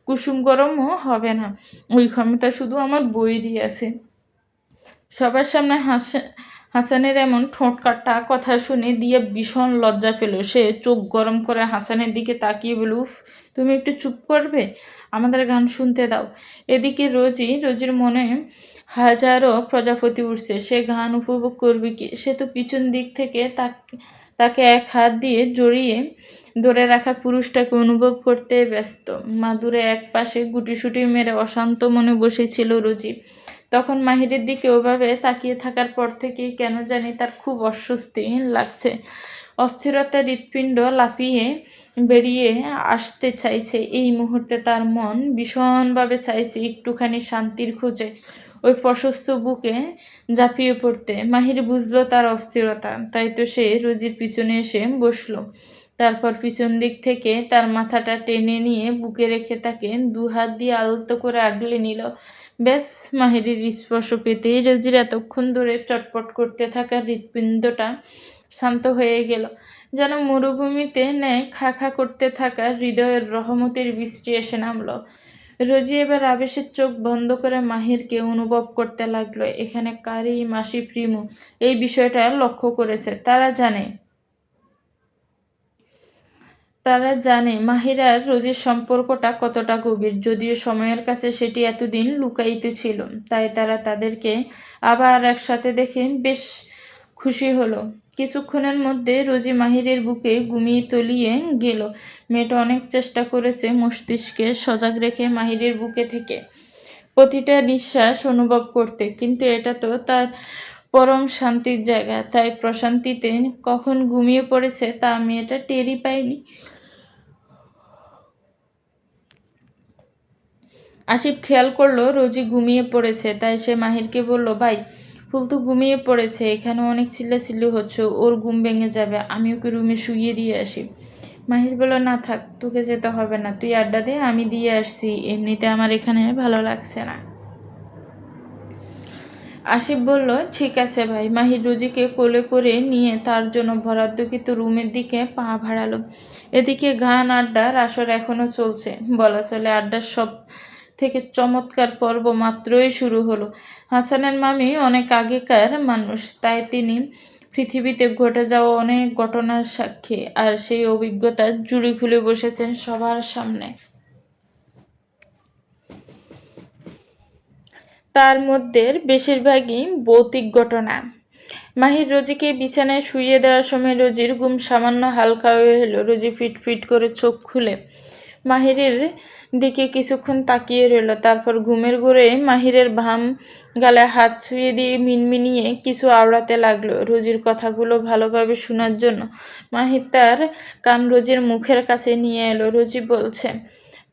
কুসুম গরমও হবে না। ওই ক্ষমতা শুধু আমার বইয়েরই আছে। সবার সামনে হাসানের এমন ঠোঁট কাটা কথা শুনে দিয়ে ভীষণ লজ্জা পেল। সে চোখ গরম করে হাসানের দিকে তাকিয়ে বলল, উফ, তুমি একটু চুপ করবে? আমাদের গান শুনতে দাও। এদিকে রোজির মনে হাজারো প্রজাপতি উঠছে। সে গান উপভোগ করবে কি? সে তো পিছন দিক থেকে তাকে এক হাত দিয়ে জড়িয়ে ধরে রাখা পুরুষটাকে অনুভব করতে ব্যস্ত। মাদুরে এক পাশে গুটিসুটি মেরে অশান্ত মনে বসেছিল রোজি। তখন মাহিরের দিকে ওভাবে তাকিয়ে থাকার পর থেকেই কেন জানি তার খুব অস্বস্তি লাগছে। অস্থিরতা, হৃৎপিণ্ড লাফিয়ে বেরিয়ে আসতে চাইছে। এই মুহূর্তে তার মন ভীষণভাবে চাইছে একটুখানি শান্তির খোঁজে ওই প্রশস্ত বুকে ঝাঁপিয়ে পড়তে। মাহির বুঝলো তার অস্থিরতা, তাই তো সে রোজির পিছনে এসে বসলো। তারপর পিছন দিক থেকে তার মাথাটা টেনে নিয়ে বুকে রেখে তাকে 2 হাত দিয়ে আলতো করে আগলে নিল। ব্যাস, মাহিরের স্পর্শ পেতেই রোজির এতক্ষণ ধরে চটপট করতে থাকা হৃৎপিণ্ডটা শান্ত হয়ে গেল। যেন মরুভূমিতে ন্যায় খা খা করতে থাকা হৃদয়ের রহমতের বৃষ্টি এসে নামল। রোজি এবার আবেশের চোখ বন্ধ করে মাহিরকে অনুভব করতে লাগলো। এখানে কারিম, আসিফ, রিমু এই বিষয়টা লক্ষ্য করেছে। তারা জানে মাহির আর রোজির সম্পর্কটা কতটা গভীর, যদিও সময়ের কাছে সেটি এতদিন লুকায়িত ছিল। তাই তারা তাদেরকে আবার একসাথে দেখে বেশ খুশি হলো। কিছুক্ষণের মধ্যে রোজি মাহিরের বুকে ঘুমিয়ে তলিয়ে গেল। মেয়েটা অনেক চেষ্টা করেছে মস্তিষ্কে সজাগ রেখে মাহিরের বুকে থেকে প্রতিটা নিঃশ্বাস অনুভব করতে, কিন্তু এটা তো তার পরম শান্তির জায়গা। তাই প্রশান্তিতে কখন ঘুমিয়ে পড়েছে তা মেয়েটা টেরই পায়নি। আসিফ খেয়াল করলো রোজি ঘুমিয়ে পড়েছে, তাই সে মাহিরকে বলল, ভাই ফুল তো ঘুমিয়ে পড়েছে, এখানে অনেক চিল্লাচিল্লি হচ্ছে, ওর ঘুম ভেঙে যাবে, আমি ওকে রুমে শুইয়ে দিয়ে আসি। মাহির বলল, না থাক, তোকে যেতে হবে না, তুই আড্ডা দে, আমি দিয়ে আসছি, এমনিতে আমার এখানে ভালো লাগছে না। আসিফ বলল, ঠিক আছে ভাই। মাহির রোজিকে কোলে করে নিয়ে তার জন্য বরাদ্দকৃত রুমের দিকে পা ভাড়ালো। এদিকে গান আড্ডার আসর এখনো চলছে। বলা চলে আড্ডার সব থেকে চমৎকার পর্ব মাত্রই শুরু হলো। হাসানের মামি অনেক আগেকার মানুষ, তাই তিনি পৃথিবীতে ঘটে যাওয়া অনেক ঘটনার সাক্ষী, আর সেই অভিজ্ঞতা জুড়ি খুলে বসেছেন সবার সামনে। তার মধ্যে বেশিরভাগই ভৌতিক ঘটনা। মাহির রোজিকে বিছানায় শুইয়ে দেওয়ার সময় রোজির ঘুম সামান্য হালকা হয়ে এলো। রোজি ফিট করে চোখ খুলে মাহিরের দিকে কিছুক্ষণ তাকিয়ে রইল। তারপর ঘুমের ঘোরে মাহিরের গালে হাত ছুঁয়ে দিয়ে মিনমিনিয়ে কিছু আওড়াতে লাগলো। রোজির কথাগুলো ভালোভাবে শোনার জন্য মাহির তার কান রোজির মুখের কাছে নিয়ে এলো। রোজি বলছে,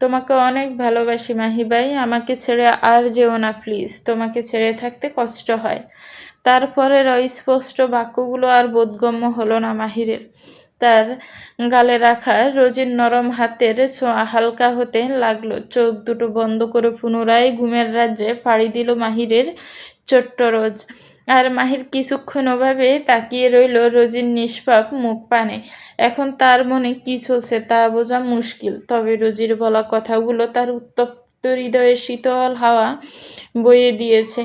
তোমাকে অনেক ভালোবাসি মাহি ভাই, আমাকে ছেড়ে আর যেও না প্লিজ, তোমাকে ছেড়ে থাকতে কষ্ট হয়। তারপরের অস্পষ্ট বাক্যগুলো আর বোধগম্য হলো না মাহিরের। তার গালে রাখা রোজির নরম হাতের ছোঁয়া হালকা হতে লাগলো। চোখ দুটো বন্ধ করে পুনরায় ঘুমের রাজ্যে পাড়ি দিল মাহিরের ছোট্ট রোজ। আর মাহির কিছুক্ষণ ওভাবে তাকিয়ে রইল রোজির নিষ্পাপ মুখ পানে। এখন তার মনে কি চলছে তা বোঝা মুশকিল, তবে রোজির বলা কথাগুলো তার উত্তপ্ত হৃদয়ে শীতল হাওয়া বইয়ে দিয়েছে,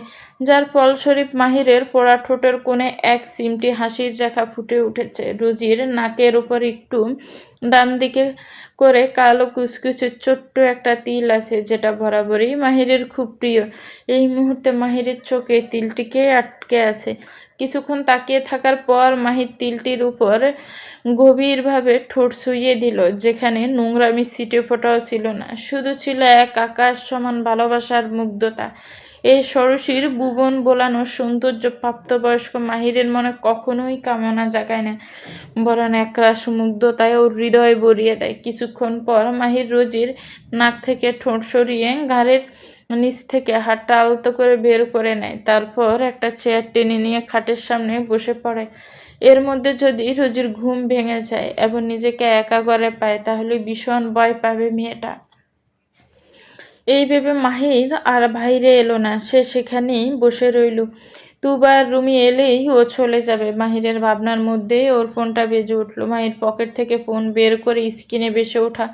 যার ফলস্বরূপ মাহিরের পোড়া ঠোঁটের কোণে এক চিমটি হাসির রেখা ফুটে উঠেছে। রোজির নাকের উপর একটু ডান দিকে করে কালো কুচকুচে ছোট্ট একটা তিল আছে, যেটা বরাবরই মাহিরের খুব প্রিয়। এই মুহূর্তে মাহিরের চোখে তিলটিকে আটকে আছে। কিছুক্ষণ তাকিয়ে থাকার পর মাহির তিলটির উপর গভীরভাবে ঠোঁট ছুঁয়ে দিল, যেখানে নোংরামি ছিটে ফোটাও ছিল না, শুধু ছিল এক আকাশ সমান ভালোবাসার মুগ্ধতা। এই ষোড়শীর ভুবন বোলানো সৌন্দর্য প্রাপ্তবয়স্ক মাহিরের মনে কখনোই কামনা জাগায় না, বরং একরাশ মুগ্ধতায় ওর হৃদয় ভরিয়ে দেয়। কিছুক্ষণ পর মাহির রোজির নাক থেকে ঠোঁট সরিয়ে ঘাড়ের নিচ থেকে হাতটা আলতো করে বের করে নেয়। তারপর একটা চেয়ার টেনে নিয়ে খাটের সামনে বসে পড়ে। এর মধ্যে যদি রোজির ঘুম ভেঙে যায় এবং নিজেকে একা ঘরে পায়, তাহলে ভীষণ ভয় পাবে মেয়েটা। এই ভেবে মাহির আর বাইরে এলো না, সে সেখানেই বসে রইল। দুবার রুমি এলেই ও চলে যাবে। মাহিরের ভাবনার মধ্যে ওর ফোনটা বেজে উঠল। মাহির পকেট থেকে ফোন বের করে স্ক্রিনে ভেসে ওঠা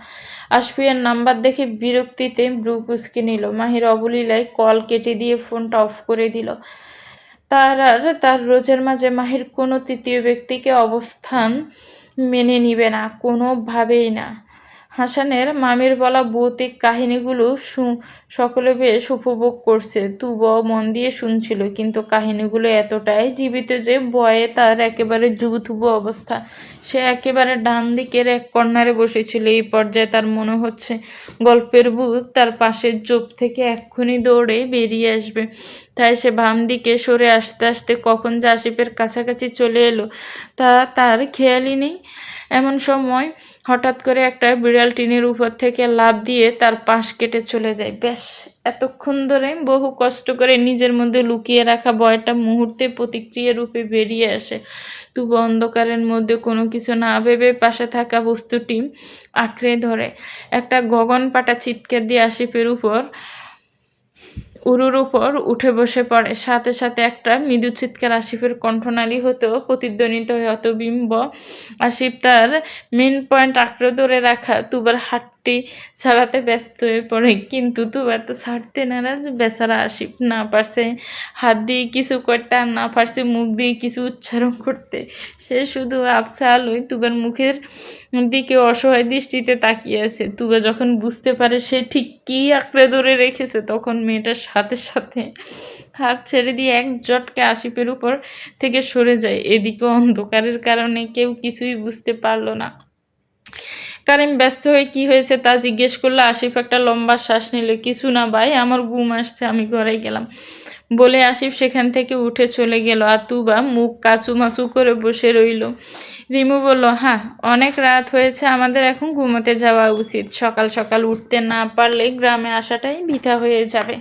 আশফিয়ার নাম্বার দেখে বিরক্তিতে ব্রু কুঁচকে নিল। মাহির অবলীলায় কল কেটে দিয়ে ফোনটা অফ করে দিল। তার রোজের মাঝে মাহির কোনো তৃতীয় ব্যক্তিকে অবস্থান মেনে নিবে না, কোনোভাবেই না। হাসানের মামির বলা ভৌতিক কাহিনীগুলো সকলে বেশ উপভোগ করছে। তুবও মন দিয়ে শুনছিল, কিন্তু কাহিনীগুলো এতটাই জীবিত যে ভয়ে তার একেবারে জুবুথুবু অবস্থা। সে একেবারে ডান দিকের এক কর্নারে বসেছিল। এই পর্যায়ে তার মনে হচ্ছে গল্পের ভূত তার পাশের চোপ থেকে এক্ষুনি দৌড়ে বেরিয়ে আসবে। তাই সে বাম দিকে সরে আসতে আসতে কখন যে আসিফের কাছাকাছি চলে এলো তা তার খেয়ালই নেই। এমন সময় হঠাৎ করে একটা বিড়াল টিনের উপর থেকে লাফ দিয়ে তার পাশ কেটে চলে যায়। ব্যাস, এতক্ষণ ধরে বহু কষ্ট করে নিজের মধ্যে লুকিয়ে রাখা ভয়টা মুহূর্তে প্রতিক্রিয়া রূপে বেরিয়ে আসে। তবু অন্ধকারের মধ্যে কোনো কিছু না ভেবে পাশে থাকা বস্তুটি আঁকড়ে ধরে। একটা গগন পাটা চিৎকার দিয়ে আসিফের উরুর উপর উঠে বসে পড়ে। সাথে সাথে একটা মৃদু চিৎকার আসিফের কণ্ঠনালী হতেও প্রতিধ্বনিত হয়ে হতবিম্ব। আসিফ তার মেন পয়েন্ট আঁকড়ে ধরে রাখা তুবার হাতটি ছাড়াতে ব্যস্ত হয়ে পড়ে, কিন্তু তুবা তো ছাড়তে নারাজ। বেচারা আসিফ না পারছে হাত দিয়ে কিছু করতে, আর না পারছে মুখ দিয়ে কিছু উচ্চারণ করতে। সে শুধু আবছা আলোয় তুবার মুখের দিকে অসহায় দৃষ্টিতে তাকিয়ে আছে। তুবা যখন বুঝতে পারে সে ঠিক কী আঁকড়ে ধরে রেখেছে, তখন মেয়েটার সাথে সাথে হাত ছেড়ে দিয়ে এক জটকে আসিফের উপর থেকে সরে যায়। এদিকে অন্ধকারের কারণে কেউ কিছুই বুঝতে পারলো না। কারিম ব্যস্ত হয়ে কি হয়েছে তা জিজ্ঞেস করলে আসিফ একটা লম্বা শ্বাস নিল। কিছু না ভাই, আমার ঘুম আসছে, আমি ঘরে গেলাম বলে আসিফ সেখান থেকে উঠে চলে গেল। আর তুবা মুখ কাচুমাচু করে বসে রইল। রিমু বলল, হ্যাঁ অনেক রাত হয়েছে, আমাদের এখন ঘুমোতে যাওয়া উচিত। সকাল সকাল উঠতে না পারলে গ্রামে আসাটাই বৃথা হয়ে যাবে।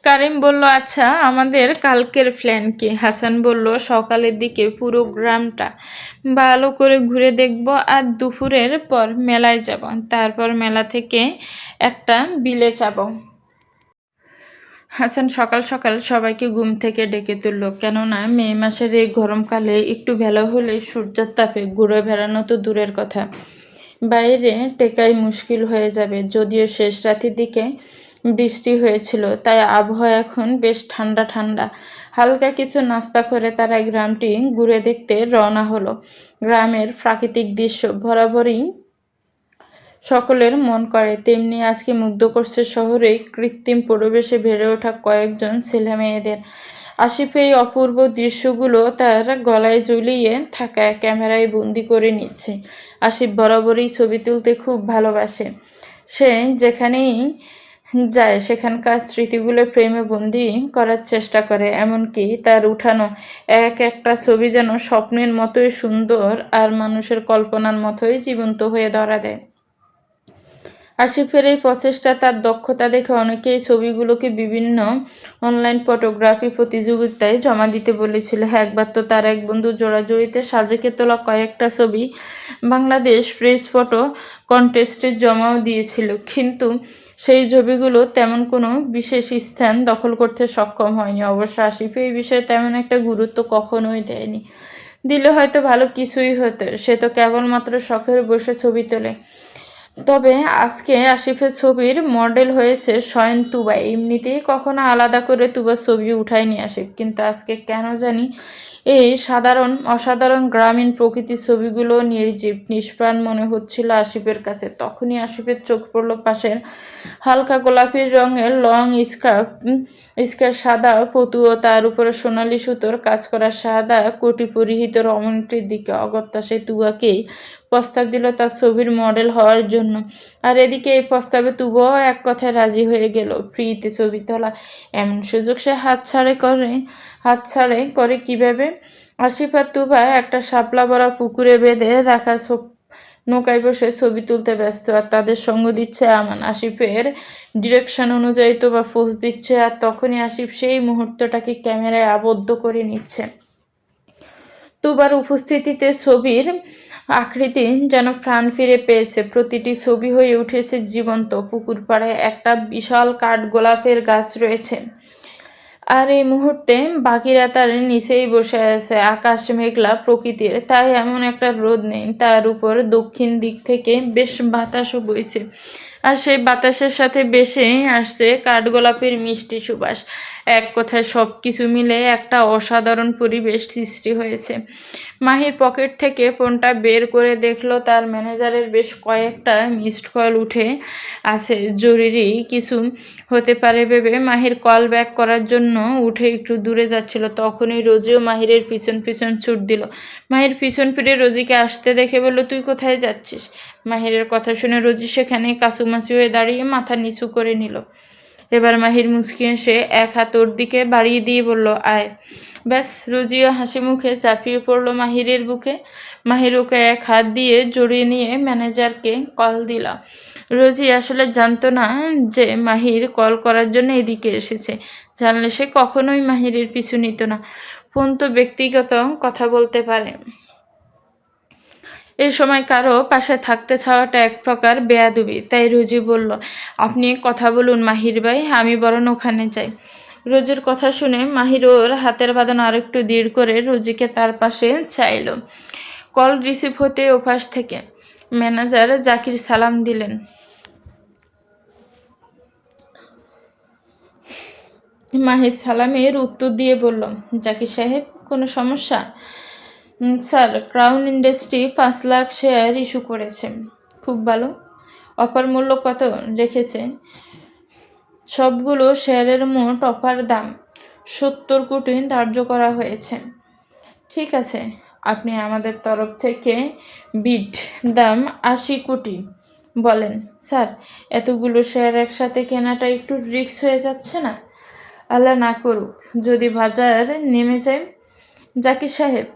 কারিম বলল, আচ্ছা আমাদের কালকের প্ল্যান কি? হাসান বলল, সকালের দিকে পুরো গ্রামটা ভালো করে ঘুরে দেখব, আর দুপুরের পর মেলায় যাব, তারপর মেলা থেকে একটা বিলে যাব। হাসান সকাল সকাল সবাইকে ঘুম থেকে ডেকে তুলল, কেননা মে মাসের এই গরমকালে একটু বেলা হলে সূর্যের তাপে ঘুরে বেড়ানো তো দূরের কথা, বাইরে টেকাই মুশকিল হয়ে যাবে। যদিও শেষ রাতের দিকে বৃষ্টি হয়েছিল, তাই আবহাওয়া এখন বেশ ঠান্ডা ঠান্ডা। হালকা কিছু নাস্তা করে তারা গ্রামটি ঘুরে দেখতে রওনা হলো। গ্রামের প্রাকৃতিক দৃশ্য বরাবরই সকলের মন করে, তেমনি আজকে মুগ্ধ করছে শহরে কৃত্রিম পরিবেশে বেড়ে ওঠা কয়েকজন ছেলে মেয়েদের। আসিফ এই অপূর্ব দৃশ্যগুলো তার গলায় ঝুলিয়ে থাকা ক্যামেরায় বন্দি করে নিচ্ছে। আসিফ বরাবরই ছবি তুলতে খুব ভালোবাসে। সে যেখানেই যায় সেখানকার স্মৃতিগুলো ফ্রেমে বন্দি করার চেষ্টা করে, এমনকি তার উঠানো এক একটা ছবি যেন স্বপ্নের মতোই সুন্দর আর মানুষের কল্পনার মতোই জীবন্ত হয়ে ধরা দেয়। আসিফের এই প্রচেষ্টা, তার দক্ষতা দেখে অনেকেই ছবিগুলোকে বিভিন্ন অনলাইন ফটোগ্রাফি প্রতিযোগিতায় জমা দিতে বলেছিল। একবার তো তার এক বন্ধু জোড়াজুড়িতে সাজেকে তোলা কয়েকটা ছবি বাংলাদেশ প্রেস ফটো কন্টেস্টে জমাও দিয়েছিল, কিন্তু সেই ছবিগুলো তেমন কোনো বিশেষ স্থান দখল করতে সক্ষম হয়নি। অবশ্য আসিফ এই বিষয়ে তেমন একটা গুরুত্ব কখনোই দেয়নি। দিলে হয়তো ভালো কিছুই হতো, সে তো কেবলমাত্র শখের বসে ছবি তোলে। তবে আজকে আসিফের ছবির মডেল হয়েছে স্বয়ং তুবা। এমনিতেই কখনো আলাদা করে তুবার ছবি উঠায়নি আসিফ, কিন্তু আজকে কেন জানি এই অসাধারণ গ্রামীণ প্রকৃতির ছবিগুলো নির্জীব নিষ্প্রাণ মনে হচ্ছিল আসিফের কাছে। তখনই আসিফের চোখ পড়ল পাশের হালকা গোলাপি রঙের লং স্কার্ট সাদা পতু ও তার উপরে সোনালি সুতোর কাজ করা সাদা কোটি পরিহিত রমণীটির দিকে। অগত্যা সে তুবাকেই প্রস্তাব দিল তার ছবির মডেল হওয়ার জন্য। আর এদিকে এই প্রস্তাবে তুবাও এক কথায় রাজি হয়ে গেল। ফ্রিতে ছবি তোলা এমন সুযোগ সে হাতছাড়ে করে কিভাবে? আসিফ আর তুবা একটা শাপলা ভরা পুকুরে বেঁধে রাখা নৌকায় বসে ছবি তুলতে ব্যস্ত, আর তাদের সঙ্গ দিচ্ছে আমান। আসিফের ডিরেকশন অনুযায়ী তুবা পোজ দিচ্ছে, আর তখনই আসিফ সেই মুহূর্তটাকে ক্যামেরায় আবদ্ধ করে নিচ্ছে। তুবার উপস্থিতিতে ছবির আকৃতি যেন প্রাণ ফিরে পেয়েছে। প্রতিটি ছবি হয়ে উঠেছে জীবন্ত। পুকুর পাড়ে একটা বিশাল কাঠগোলাপের গাছ রয়েছে, আর এই মুহূর্তে বাকিরা তার নিচেই বসে আছে। আকাশ মেঘলা প্রকৃতির, তাই এমন একটা রোদ নেই। তার উপর দক্ষিণ দিক থেকে বেশ বাতাসও বইছে, আর সেই বাতাসের সাথে বেশে আসছে কাঠগোলাপের মিষ্টি সুবাস। এক কথায় সব কিছু মিলে একটা অসাধারণ পরিবেশ সৃষ্টি হয়েছে। মাহির পকেট থেকে ফোনটা বের করে দেখলো তার ম্যানেজারের বেশ কয়েকটা মিসড কল উঠে আছে। জরুরি কিছু হতে পারে ভেবে মাহির কল ব্যাক করার জন্য উঠে একটু দূরে যাচ্ছিল, তখনই রোজিও মাহিরের পিছন পিছন ছুট দিল। মাহির পিছন ফিরে রোজিকে আসতে দেখে বলল, তুই কোথায় যাচ্ছিস? মাহিরের কথা শুনে রোজি সেখানে কাছুমাছি হয়ে দাঁড়িয়ে মাথা নিচু করে নিল। এবার মাহির মুচকি এসে এক হাত ওর দিকে বাড়িয়ে দিয়ে বলল, আয়। ব্যাস, রোজিও হাসি মুখে চাপিয়ে পড়ল মাহিরের বুকে। মাহির ওকে এক হাত দিয়ে জড়িয়ে নিয়ে ম্যানেজারকে কল দিল। রোজি আসলে জানতো না যে মাহির কল করার জন্য এদিকে এসেছে। জানলে সে কখনোই মাহিরের পিছু নিত না। ফোন তো ব্যক্তিগত কথা বলতে পারে। এই সময় কারো পাশে থাকতে চাওয়াটা এক প্রকার বেয়াদবি। তাই রোজি বলল, আপনি কথা বলুন মাহির ভাই, আমি বরং ওখানে যাই। রোজির কথা শুনে মাহির ওর হাতের বাঁধন আরেকটু দৃঢ় করে রোজিকে তার পাশে চাইল। কল রিসিভ হতে ওপাশ থেকে ম্যানেজার জাকির সালাম দিলেন। মাহির সালামের উত্তর দিয়ে বলল, জাকির সাহেব, কোনো সমস্যা? Sir, crown industry 5 lakh share issue করেছে। খুব ভালো। অফার মূল্য কত রেখেছে? সবগুলো শেয়ারের মোট অফার দাম 70 কোটি ধার্য করা হয়েছে। ঠিক আছে, আপনি আমাদের তরফ থেকে বিড দাম 80 কোটি বলেন। স্যার, এতগুলো শেয়ার একসাথে কেনাটা একটু রিস্ক হয়ে যাচ্ছে না? আল্লাহ না করুক যদি বাজার নেমে যায়। জাকির সাহেব,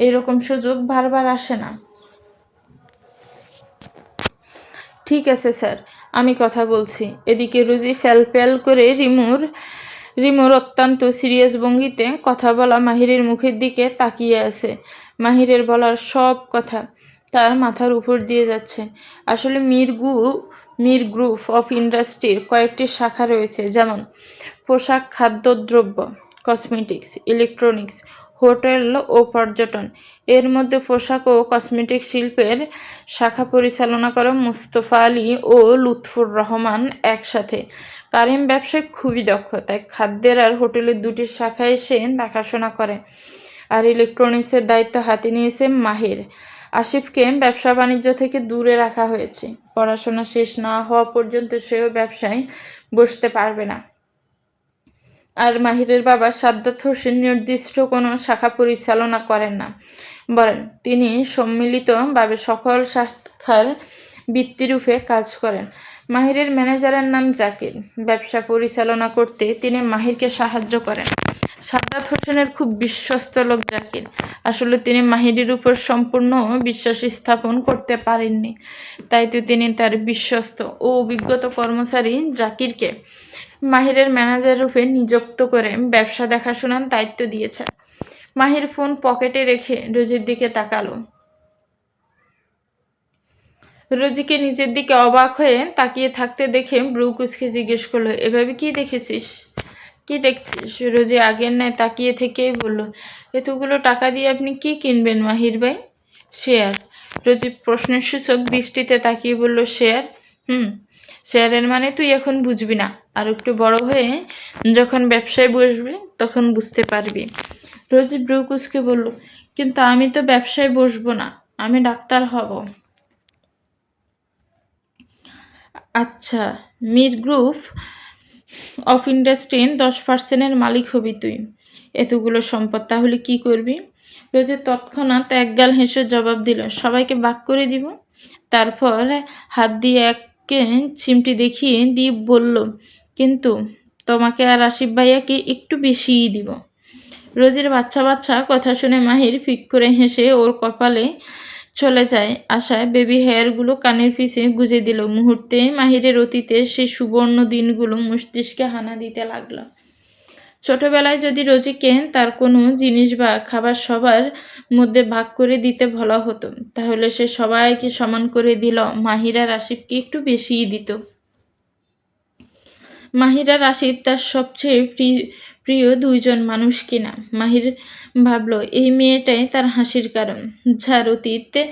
এরকম সুযোগ বারবার আসে না। ঠিক আছে স্যার, আমি কথা বলছি। এদিকে রুজি ফ্যাল করে রিমুর অত্যন্ত সিরিয়াস ভঙ্গিতে কথা বলা মাহিরের মুখের দিকে তাকিয়ে আছে। মাহিরের বলার সব কথা তার মাথার উপর দিয়ে যাচ্ছে। আসলে মির গ্রুপ অফ ইন্ডাস্ট্রির কয়েকটি শাখা রয়েছে, যেমন পোশাক, খাদ্যদ্রব্য, কসমেটিক্স, ইলেকট্রনিক্স, হোটেল ও পর্যটন। এর মধ্যে পোশাক ও কসমেটিক শিল্পের শাখা পরিচালনা করে মুস্তফা আলী ও লুৎফুর রহমান একসাথে। কারিম ব্যবসায় খুবই দক্ষ, তাই খাদ্যের আর হোটেলের দুটি শাখায় সে দেখাশোনা করে। আর ইলেকট্রনিক্সের দায়িত্ব হাতে নিয়েছে মাহির। আসিফকে ব্যবসা বাণিজ্য থেকে দূরে রাখা হয়েছে। পড়াশোনা শেষ না হওয়া পর্যন্ত সেও ব্যবসায় বসতে পারবে না। আর মাহিরের বাবা সাদ্দাত হোসেন নির্দিষ্ট কোনো শাখা পরিচালনা করেন না, বলেন তিনি সম্মিলিতভাবে সকল শাখার ভিত্তিরূপে কাজ করেন। মাহিরের ম্যানেজারের নাম জাকির। ব্যবসা পরিচালনা করতে তিনি মাহিরকে সাহায্য করেন। সাদ্দাত হোসেনের খুব বিশ্বস্ত লোক জাকির। আসলে তিনি মাহিরের উপর সম্পূর্ণ বিশ্বাস স্থাপন করতে পারেননি, তাই তো তিনি তার বিশ্বস্ত ও অভিজ্ঞতা কর্মচারী জাকিরকে মাহিরের ম্যানেজার রূপে নিযুক্ত করে ব্যবসা দেখাশোনার দায়িত্ব দিয়েছে। মাহির ফোন পকেটে রেখে রোজির দিকে তাকালো। রোজিকে নিজের দিকে অবাক হয়ে তাকিয়ে থাকতে দেখে ব্রু কুচকে জিজ্ঞেস করলো, এভাবে কি দেখছিস? রোজি আগের ন্যায় তাকিয়ে থেকেই বলল, এতগুলো টাকা দিয়ে আপনি কি কিনবেন মাহির ভাই? শেয়ার। রোজি প্রশ্নের সূচক দৃষ্টিতে তাকিয়ে বলল, শেয়ার? শেয়ারের মানে তুই এখন বুঝবি না, আর একটু বড় হয়ে যখন ব্যবসায় বসবি তখন বুঝতে পারবি। রোজি ব্রু কুচকে বলল, কিন্তু আমি তো ব্যবসায় বসবো না, আমি ডাক্তার হব। আচ্ছা, মির গ্রুপ অফ ইন্ডাস্ট্রির 10% মালিক হবি তুই। এতগুলো সম্পদ তাহলে কি করবি? রোজি তৎক্ষণাৎ একগাল হেসে জবাব দিল, সবাইকে ভাগ করে দিব। তারপর হাত দিয়ে এককে চিমটি দেখিয়ে দিয়ে বলল, কিন্তু তোমাকে আর আসিফ ভাইয়াকে একটু বেশিই দিব। রোজির বাচ্চা বাচ্চা কথা শুনে মাহির ফিক করে হেসে ওর কপালে চলে যায় আশায় বেবি হেয়ারগুলো কানের পিছে গুজে দিল। মুহূর্তে মাহিরের অতীতের সেই সুবর্ণ দিনগুলো মস্তিষ্কে হানা দিতে লাগলো। ছোটবেলায় যদি রোজিকে তার কোনো জিনিস বা খাবার সবার মধ্যে ভাগ করে দিতে বলা হতো, তাহলে সে সবাইকে সমান করে দিল, মাহিরা রাশিদকে একটু বেশিই দিত। মাহিরা রাশিদ তার সবচেয়ে প্রিয় দুইজন মানুষ কিনা। মাহির ভাবল এই মেয়েটাই তার হাসির কারণ, যার অতীতে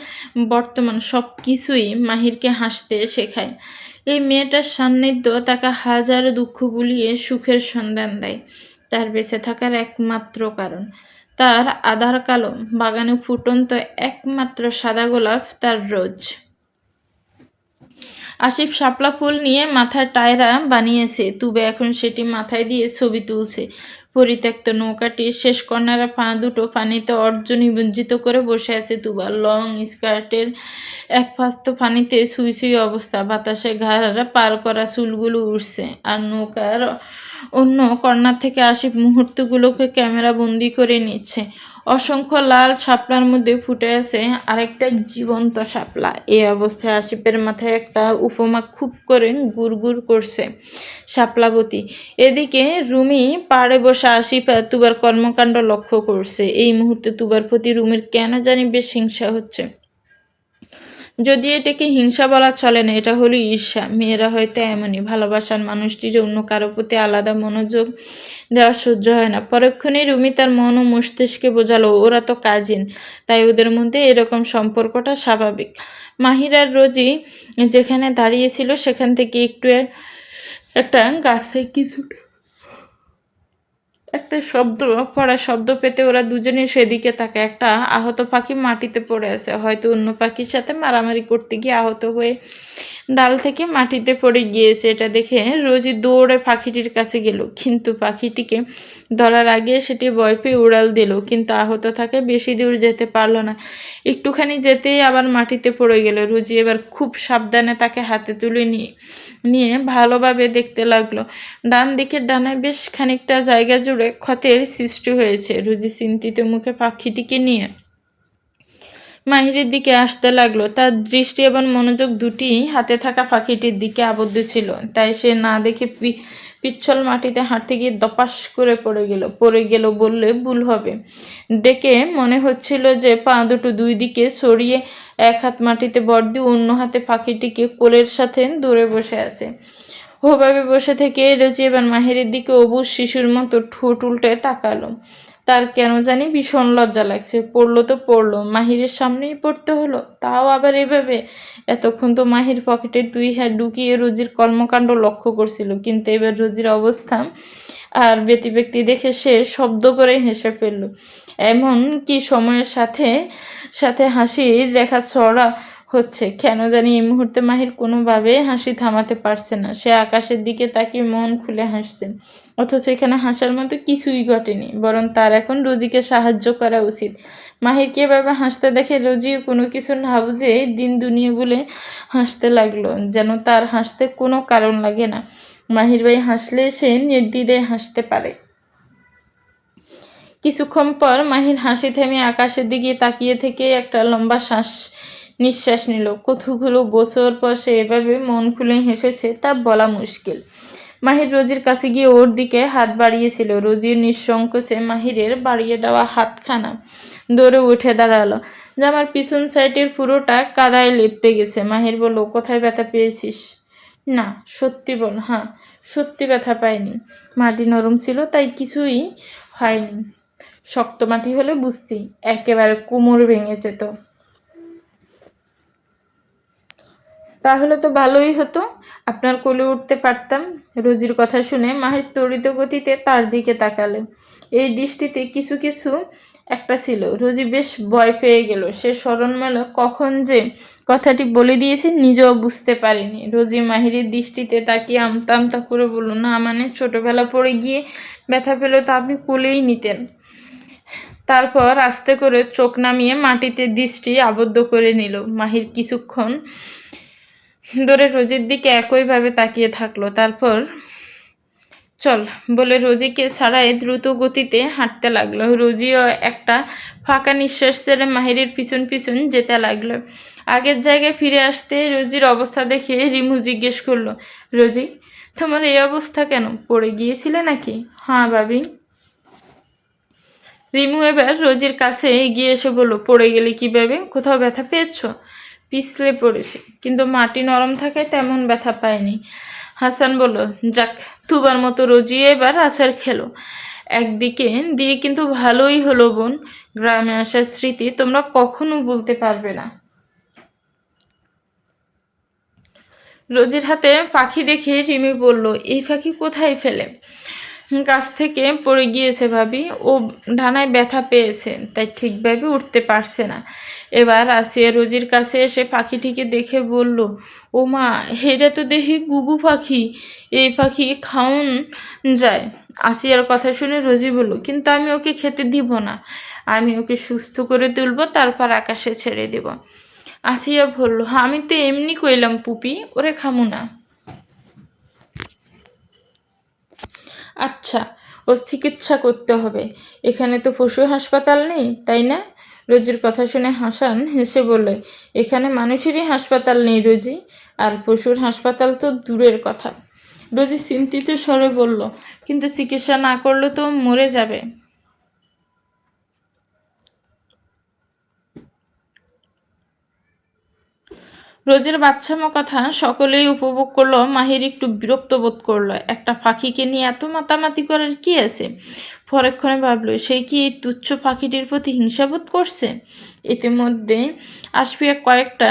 বর্তমান সব কিছুই মাহিরকে হাসতে শেখায়। এই মেয়েটার সান্নিধ্য তাকে হাজারো দুঃখ ভুলিয়ে সুখের সন্ধান দেয়। তার বেঁচে থাকার একমাত্র কারণ। তার আধার কালো বাগানে ফুটন্ত একমাত্র সাদা গোলাপ তার রোজ। আসিফ শাপলা ফুল নিয়ে মাথায় টায়রা বানিয়েছে। তুবে এখন সেটি মাথায় দিয়ে ছবি তুলছে। পরিত্যক্ত নৌকাটির শেষ কর্নারে পা দুটো পানিতে নিমজ্জিত করে বসে আছে তুবা। লং স্কার্টের এক পাস্ত পানিতে সুই সুই অবস্থা। বাতাসে ঘাড় পার করা চুলগুলো উঠছে। আর নৌকার অন্য কর্নার থেকে আসিফ মুহূর্তগুলোকে ক্যামেরা বন্দি করে নিচ্ছে। অসংখ্য লাল শাপলার মধ্যে ফুটে আছে আরেকটা জীবন্ত শাপলা। এই অবস্থায় আসিফের মাথায় একটা উপমা খুব করে গুড় করছে, শাপলাবতী। এদিকে রুমি পাড়ে বসে আসিফ তুবার কর্মকাণ্ড লক্ষ্য করছে। এই মুহূর্তে তুবার প্রতি রুমির কেন জানি বেশ হিংসা হচ্ছে। যদি এটাকে হিংসা বলা চলে না, এটা হলো ঈর্ষা। মেয়েরা হয়তো এমনই, ভালোবাসার মানুষটির অন্য কারো প্রতি আলাদা মনোযোগ দেওয়া সহ্য হয় না। পরক্ষণেই রুমি তার মন ও মস্তিষ্কে বোঝালো ওরা তো কাজিন, তাই ওদের মধ্যে এরকম সম্পর্কটা স্বাভাবিক। মাহির আর রোজি যেখানে দাঁড়িয়েছিল সেখান থেকে একটু একটা গাছে একটা শব্দ পেতে ওরা দুজনে সেদিকে তাকায়। একটা আহত পাখি মাটিতে পড়ে আছে, হয়তো অন্য পাখির সাথে মারামারি করতে গিয়ে আহত হয়ে ডাল থেকে মাটিতে পড়ে গিয়েছে। এটা দেখে রোজি দৌড়ে পাখিটির কাছে গেল, কিন্তু পাখিটিকে ধরার আগে সেটি ভয় পেয়ে উড়াল দিল, কিন্তু আহত থাকে বেশি দূর যেতে পারলো না। একটুখানি যেতেই আবার মাটিতে পড়ে গেল। রোজি এবার খুব সাবধানে তাকে হাতে তুলে নিয়ে ভালোভাবে দেখতে লাগলো। ডান দিকের ডানায় বেশ খানিকটা জায়গা জুড়ে ক্ষতের সৃষ্টি হয়েছে। রুজি চিন্তিত মুখে পাখিটিকে নিয়ে মাহিরের দিকে আসতে লাগলো। তার দৃষ্টি এবং মনোযোগ দুটি হাতে থাকা পাখিটির দিকে আবদ্ধ ছিল, তাই সে না দেখে পিচ্ছল মাটিতে হাঁটতে গিয়ে দপাস করে পড়ে গেল বললে ভুল হবে। দেখে মনে হচ্ছিল যে পা দুটো দুই দিকে ছড়িয়ে এক হাত মাটিতে ভর দিয়ে অন্য হাতে পাখিটিকে কোলের সাথে ধরে বসে আছে। ওভাবে বসে থেকে রোজি এবার মাহিরের দিকে অবুঝ শিশুর মতো ঠোঁট উল্টে তাকালো। তার কেন জানি ভীষণ লজ্জা লাগছে। পড়লো তো পড়লো, মাহিরের সামনেই পড়তে হলো, তাও আবার এভাবে। এতক্ষণ তো মাহির পকেটে দুই হাত ঢুকিয়ে রোজির কর্মকাণ্ড লক্ষ্য করছিল, কিন্তু এবার রোজির অবস্থা আর ব্যক্তি দেখে সে শব্দ করে হেসে ফেলল। এমন কি সময়ের সাথে সাথে হাসির রেখা চড়া হচ্ছে। কেন জানি এই মুহূর্তে মাহির কোনোভাবে হাসি থামাতে পারছে না। সে আকাশের দিকে তাকিয়ে মন খুলে হাসছে, অথচ এখানে হাসার মতো কিছুই ঘটেনি, বরং তার এখন রোজিকে সাহায্য করা উচিত। মাহিরকে এভাবে হাসতে দেখে রোজিও কোনো কিছু না বুঝে দিন দুনিয়া বলে হাসতে লাগলো, যেন তার হাসতে কোনো কারণ লাগে না। মাহির ভাই হাসলে সে নির্দ্বিধায় হাসতে পারে। কিছুক্ষণ পর মাহির হাসি থেমে আকাশের দিকে তাকিয়ে থেকে একটা লম্বা নিঃশ্বাস নিল। কতগুলো বছর পর সে এভাবে মন খুলে হেসেছে তা বলা মুশকিল। মাহির রোজির কাছে গিয়ে ওর দিকে হাত বাড়িয়েছিল। রোজির নিঃসংকোচে মাহিরের বাড়িয়ে দেওয়া হাতখানা ধরে উঠে দাঁড়ালো। জামার পিছন সাইডের পুরোটা কাদায় লেপ্টে গেছে। মাহির বলল, কোথায় ব্যথা পেয়েছিস? না, সত্যি বল। হ্যাঁ, সত্যি ব্যথা পাইনি। মাটি নরম ছিল তাই কিছুই হয়নি। শক্ত মাটি হলে বুঝছি, একেবারে কোমর ভেঙে যেত। তাহলে তো ভালোই হতো, আপনার কোলে উঠতে পারতাম। রোজির কথা শুনে মাহির তড়িৎ গতিতে তার দিকে তাকালে। এই দৃষ্টিতে কিছু কিছু একটা ছিল। রোজি বেশ ভয় পেয়ে গেল। সে স্মরণ মেলে কখন যে কথাটি বলে দিয়েছে নিজেও বুঝতে পারেনি। রোজি মাহিরের দৃষ্টিতে তাকিয়ে আমতা আমতা করে বলল, না মানে ছোটবেলা পড়ে গিয়ে ব্যথা পেলে তো আপনি কোলেই নিতেন। তারপর আস্তে করে চোখ নামিয়ে মাটিতে দৃষ্টি আবদ্ধ করে নিল। মাহির কিছুক্ষণ ধরে রোজির দিকে একইভাবে তাকিয়ে থাকলো। তারপর চল বলে রোজিকে ছাড়াই দ্রুত গতিতে হাঁটতে লাগলো। রোজিও একটা ফাঁকা নিঃশ্বাস ছেড়ে মাহিরের পিছন পিছন যেতে লাগলো। আগের জায়গায় ফিরে আসতে রোজির অবস্থা দেখে রিমু জিজ্ঞেস করলো, রোজি তোমার এই অবস্থা কেন? পড়ে গিয়েছিলে নাকি? হ্যাঁ ভাবি। রিমু এবার রোজির কাছে এগিয়ে এসে বলল, পড়ে গেলে কিভাবে? কোথাও ব্যথা পেয়েছ? পিছলে পড়েছি, কিন্তু মাটি নরম থাকায় তেমন ব্যথা পায়নি। হাসান বলল, যাক, তুবার মতো রোজি এবার আচার খেলো। একদিকে দিয়ে কিন্তু ভালোই হলো বোন। গ্রামে আসার স্মৃতি তোমরা কখনো ভুলতে পারবে না। রোজির হাতে পাখি দেখে রিমি বলল, এই পাখি কোথায় ফেলে? গাছ থেকে পড়ে গিয়েছে ভাবি, ও ডানায় ব্যথা পেয়েছে তাই ঠিকভাবে উঠতে পারছে না। এবার আসিয়া রোজির কাছে এসে পাখিটিকে দেখে বলল, ও মা, এটা তো দেখি গুগু পাখি, এই পাখি খাওন যায়? আসিয়ার কথা শুনে রোজি বলল, কিন্তু আমি ওকে খেতে দিব না, আমি ওকে সুস্থ করে তুলব, তারপর আকাশে ছেড়ে দেব। আসিয়া বলল, আমি তো এমনি কইলাম পুপি, ওরে খামু না। আচ্ছা, ওর চিকিৎসা করতে হবে। এখানে তো পশু হাসপাতাল নেই, তাই না? রোজির কথা শুনে হাসান হেসে বলল, এখানে মানুষেরই হাসপাতাল নেই রোজি, আর পশুর হাসপাতাল তো দূরের কথা। রোজি চিন্তিত স্বরে বলল, কিন্তু চিকিৎসা না করলে তো মরে যাবে। রোজের বাচ্চামো কথা সকলেই উপভোগ করলো। মাহির একটু বিরক্ত বোধ করলো, একটা পাখিকে নিয়ে এত মাতামাতি করার কি আছে। পরক্ষণে ভাবলো সে কি এই তুচ্ছ পাখিটির প্রতি হিংসাবোধ করছে। ইতিমধ্যে আশফিয়া কয়েকটা